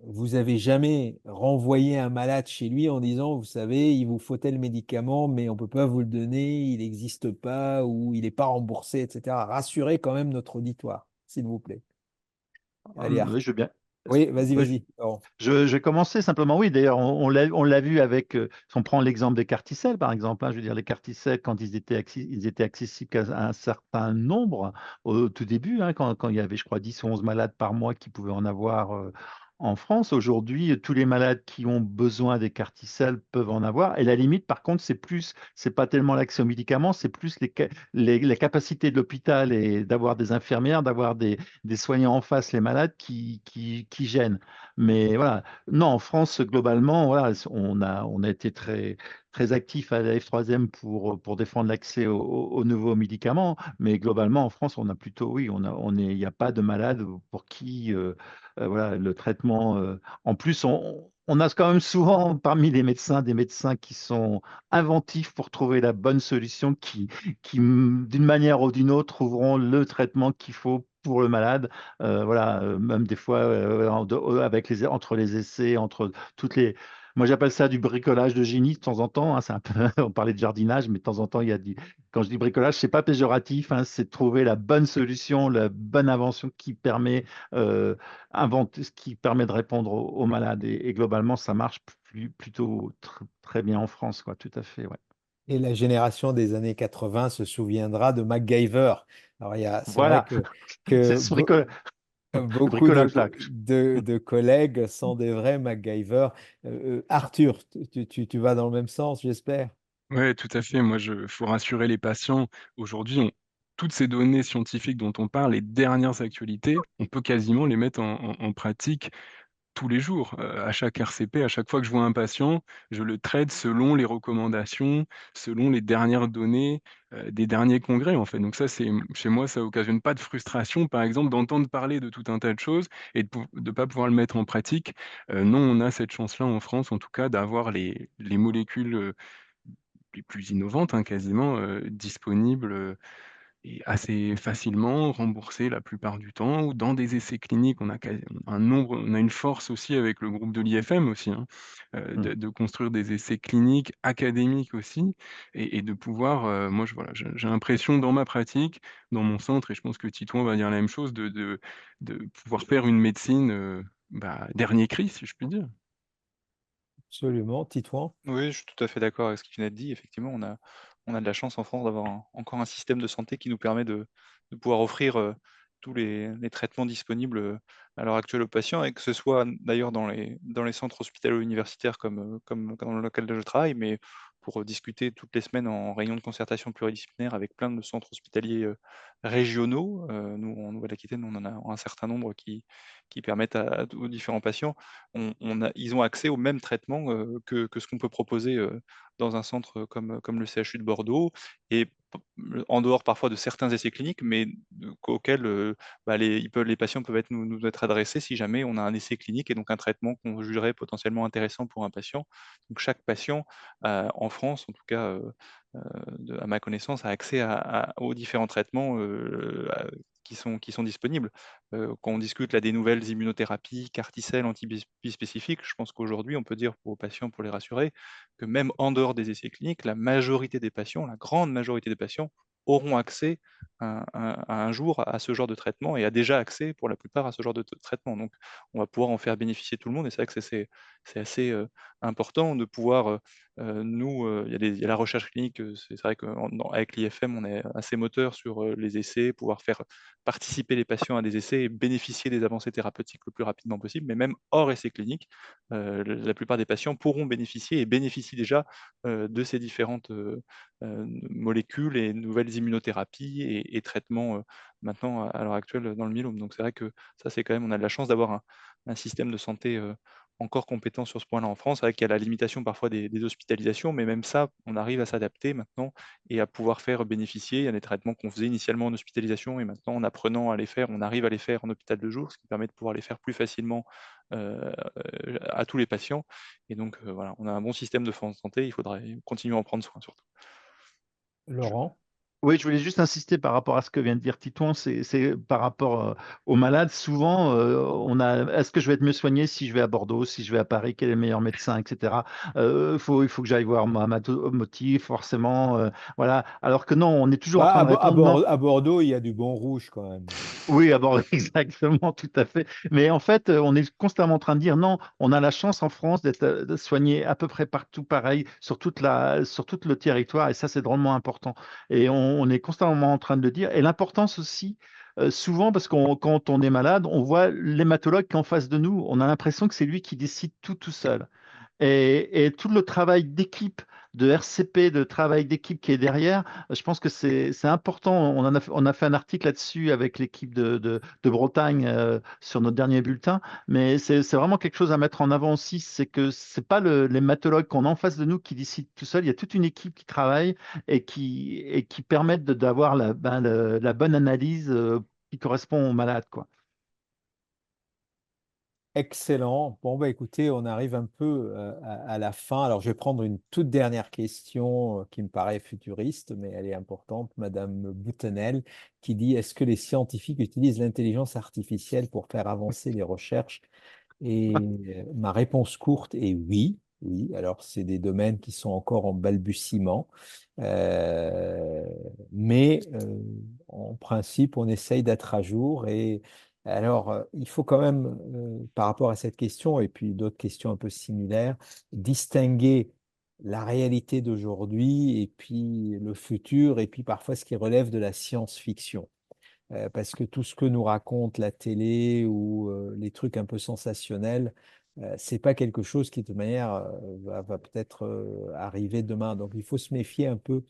vous avez jamais renvoyé un malade chez lui en disant, vous savez, il vous faut tel médicament, mais on ne peut pas vous le donner, il n'existe pas ou il n'est pas remboursé, etc. Rassurez quand même notre auditoire, s'il vous plaît. Allez, Oui, je veux bien. oui, vas-y, Oui, vas-y. Laurent. je vais commencer simplement, oui, d'ailleurs, on l'a vu avec, si on prend l'exemple des carticelles, par exemple, hein, je veux dire, les carticelles, quand ils étaient accessibles qu'à un certain nombre au tout début, hein, quand il y avait, je crois, 10 ou 11 malades par mois qui pouvaient en avoir en France. Aujourd'hui, tous les malades qui ont besoin des carticelles peuvent en avoir. Et la limite, par contre, c'est pas tellement l'accès aux médicaments, c'est plus les capacités de l'hôpital et d'avoir des infirmières, d'avoir des soignants en face, les malades qui gênent. Mais voilà, non, en France, globalement, voilà, on a été très actifs à la F3M pour défendre l'accès aux nouveaux médicaments. Mais globalement, en France, on a plutôt, oui, il n'y a pas de malades pour qui voilà, le traitement. En plus, on a quand même souvent parmi les médecins des médecins qui sont inventifs pour trouver la bonne solution, d'une manière ou d'une autre, trouveront le traitement qu'il faut pour le malade. Voilà, même des fois, entre les essais, entre toutes les. Moi, j'appelle ça du bricolage de génie de temps en temps, hein. C'est un peu, on parlait de jardinage, mais de temps en temps, quand je dis bricolage, c'est pas péjoratif, hein, c'est de trouver la bonne solution, la bonne invention euh, ce qui permet de répondre aux malades. Et globalement, ça marche plutôt très bien en France, quoi. Tout à fait, ouais. Et la génération des années 80 se souviendra de MacGyver. Alors, c'est vrai Voilà, c'est que ce beaucoup bricolage-là. de collègues sont des vrais MacGyver. Arthur, tu vas dans le même sens, j'espère. Ouais, tout à fait. Moi, faut rassurer les patients. Aujourd'hui, toutes ces données scientifiques dont on parle, les dernières actualités, on peut quasiment les mettre en pratique tous les jours. À chaque RCP, à chaque fois que je vois un patient, je le traite selon les recommandations, selon les dernières données des derniers congrès, en fait. Donc ça, chez moi, ça occasionne pas de frustration, par exemple, d'entendre parler de tout un tas de choses et de ne pas pouvoir le mettre en pratique. Non, on a cette chance-là en France, en tout cas, d'avoir les molécules les plus innovantes, hein, quasiment, disponibles et assez facilement, remboursées la plupart du temps, ou dans des essais cliniques. On a une force aussi avec le groupe de l'IFM aussi, hein, Hmm. de construire des essais cliniques, académiques aussi, et de pouvoir, moi, voilà, j'ai l'impression dans ma pratique, dans mon centre, et je pense que Titouan va dire la même chose, de pouvoir faire une médecine dernier cri, si je puis dire. Absolument. Titouan? Oui, je suis tout à fait d'accord avec ce qui vient d'être dit. Effectivement, on a de la chance en France d'avoir encore un système de santé qui nous permet de pouvoir offrir tous les traitements disponibles à l'heure actuelle aux patients, et que ce soit d'ailleurs dans les centres hospitalo-universitaires comme dans lequel je travaille, mais pour discuter toutes les semaines en réunion de concertation pluridisciplinaire avec plein de centres hospitaliers régionaux. Nous, en Nouvelle-Aquitaine, on en a un certain nombre qui permettent aux différents patients. Ils ont accès au même traitement que ce qu'on peut proposer dans un centre comme le CHU de Bordeaux, et en dehors parfois de certains essais cliniques, mais auxquels les patients peuvent nous être adressés si jamais on a un essai clinique et donc un traitement qu'on jugerait potentiellement intéressant pour un patient. Donc chaque patient en France, en tout cas à ma connaissance, a accès aux différents traitements qui sont disponibles. Quand on discute là des nouvelles immunothérapies, CAR-T-cell, antibispécifiques, je pense qu'aujourd'hui, on peut dire aux patients, pour les rassurer, que même en dehors des essais cliniques, la majorité des patients, la grande majorité des patients, auront accès un jour à ce genre de traitement, et a déjà accès pour la plupart à ce genre de traitement. Donc on va pouvoir en faire bénéficier tout le monde, et c'est vrai que c'est assez important de pouvoir, il y a la recherche clinique, c'est vrai qu'avec l'IFM, on est assez moteur sur les essais, pouvoir faire participer les patients à des essais et bénéficier des avancées thérapeutiques le plus rapidement possible, mais même hors essais cliniques, la plupart des patients pourront bénéficier et bénéficient déjà de ces différentes molécules et nouvelles immunothérapies et traitements maintenant à l'heure actuelle dans le myélome. Donc c'est vrai que ça, c'est quand même, on a de la chance d'avoir un système de santé encore compétent sur ce point-là en France, avec la limitation parfois des hospitalisations, mais même ça, on arrive à s'adapter maintenant et à pouvoir faire bénéficier. Il y a des traitements qu'on faisait initialement en hospitalisation, et maintenant, en apprenant à les faire, on arrive à les faire en hôpital de jour, ce qui permet de pouvoir les faire plus facilement à tous les patients. Et donc, voilà, on a un bon système de santé, il faudrait continuer à en prendre soin surtout. Laurent? Oui, je voulais juste insister par rapport à ce que vient de dire Titouan, c'est par rapport aux malades. Souvent, est-ce que je vais être mieux soigné si je vais à Bordeaux, si je vais à Paris, quel est le meilleur médecin, etc. Il faut que j'aille voir ma motif, forcément. Voilà. Alors que non, on est toujours en Bah, train de répondre, non. À Bordeaux, il y a du bon rouge quand même. Oui, à Bordeaux, exactement, tout à fait. Mais en fait, on est constamment en train de dire non, on a la chance en France d'être de soigné à peu près partout pareil, sur tout le territoire, et ça, c'est drôlement important. Et on est constamment en train de le dire. Et l'importance aussi, souvent, parce qu'on quand on est malade, on voit l'hématologue qui est en face de nous, on a l'impression que c'est lui qui décide tout seul. Et tout le travail d'équipe, de RCP, de travail d'équipe qui est derrière, je pense que c'est important. On a fait un article là-dessus avec l'équipe de Bretagne sur notre dernier bulletin, mais c'est vraiment quelque chose à mettre en avant aussi, c'est que c'est pas l'hématologue qu'on a en face de nous qui décide tout seul, il y a toute une équipe qui travaille et qui permettent d'avoir la bonne analyse qui correspond au malade, quoi. Excellent. Bon, bah, écoutez, on arrive un peu à la fin. Alors, je vais prendre une toute dernière question qui me paraît futuriste, mais elle est importante. Madame Boutenel qui dit, est-ce que les scientifiques utilisent l'intelligence artificielle pour faire avancer les recherches? Et ma réponse courte est oui. Oui, alors c'est des domaines qui sont encore en balbutiement, Euh, mais en principe, on essaye d'être à jour. Et alors, il faut quand même, par rapport à cette question et puis d'autres questions un peu similaires, distinguer la réalité d'aujourd'hui et puis le futur, et puis parfois ce qui relève de la science-fiction. Parce que tout ce que nous raconte la télé ou les trucs un peu sensationnels, c'est pas quelque chose qui, de toute manière, va peut-être arriver demain. Donc, il faut se méfier un peu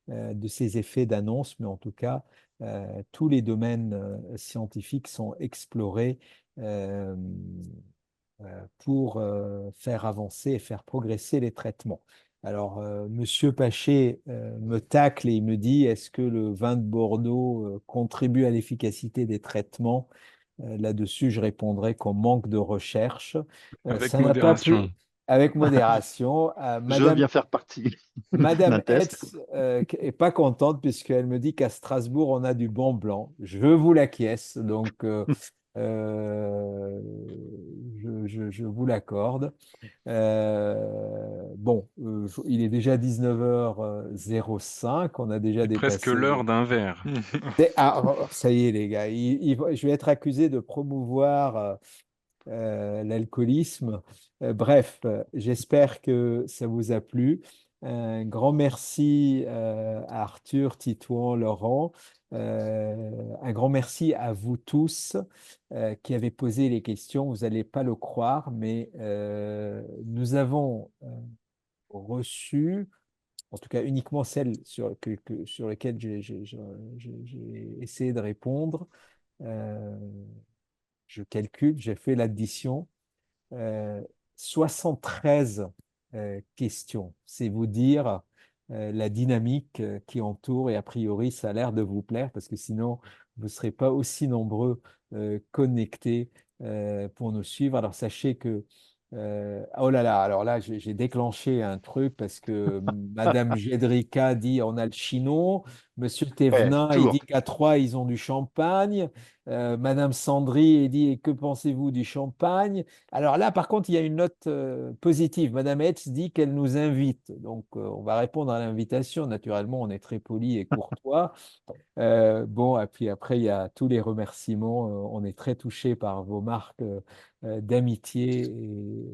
de ces effets d'annonce, mais en tout cas, tous les domaines scientifiques sont explorés euh, pour faire avancer et faire progresser les traitements. Alors, Monsieur Paché me tacle et il me dit, est-ce que le vin de Bordeaux contribue à l'efficacité des traitements? Là-dessus, je répondrai qu'on manque de recherche. Avec Ça n'a pas pu, modération. avec modération. Je veux Madame bien faire partie d'un Madame test. Hetz est pas contente puisqu'elle me dit qu'à Strasbourg, on a du bon blanc. Je vous l'acquiesce, donc euh, je vous l'accorde. Bon, il est déjà 19h05, on a déjà C'est presque l'heure dépassé. d'un verre. Ah, oh, ça y est, les gars, je vais être accusé de promouvoir l'alcoolisme. Bref, j'espère que ça vous a plu. Un grand merci à Arthur, Titouan, Laurent. Un grand merci à vous tous qui avez posé les questions. Vous n'allez pas le croire, mais nous avons reçu en tout cas uniquement celles sur lesquelles j'ai essayé de répondre. Euh, je calcule, j'ai fait l'addition. euh, 73 questions. C'est vous dire la dynamique qui entoure et a priori ça a l'air de vous plaire parce que sinon vous ne serez pas aussi nombreux connectés pour nous suivre. Alors sachez que oh là là, alors là j'ai déclenché un truc parce que Madame Jedrika dit on a le chinon, Monsieur Ouais, Thévenin il toujours. dit qu'à Troyes ils ont du champagne. Madame Sandry elle dit et que pensez-vous du champagne? Alors là, par contre, il y a une note positive. Madame Hetz dit qu'elle nous invite. Donc, on va répondre à l'invitation. Naturellement, on est très poli et courtois. Bon, et puis après, il y a tous les remerciements. On est très touchés par vos marques d'amitié et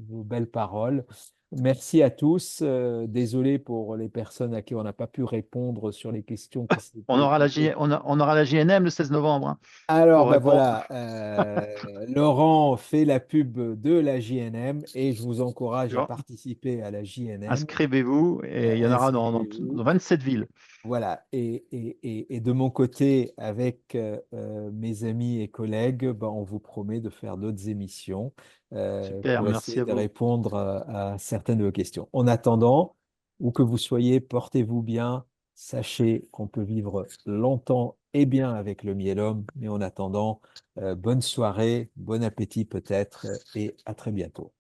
vos belles paroles. Merci à tous. Désolé pour les personnes à qui on n'a pas pu répondre sur les questions qui On s'étaient aura posées. on aura la JNM le 16 novembre, hein, Alors, pour ben répondre. voilà, Laurent fait la pub de la JNM et je vous encourage à participer à la JNM. Inscrivez-vous et il y en aura Inscrivez-vous. dans 27 villes. Voilà, et de mon côté, avec mes amis et collègues, ben, on vous promet de faire d'autres émissions Super, pour merci essayer à de vous. répondre à certaines de vos questions. En attendant, où que vous soyez, portez-vous bien. Sachez qu'on peut vivre longtemps et bien avec le myélome, mais en attendant, bonne soirée, bon appétit peut-être, et à très bientôt.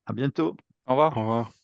À bientôt. Au revoir. Au revoir.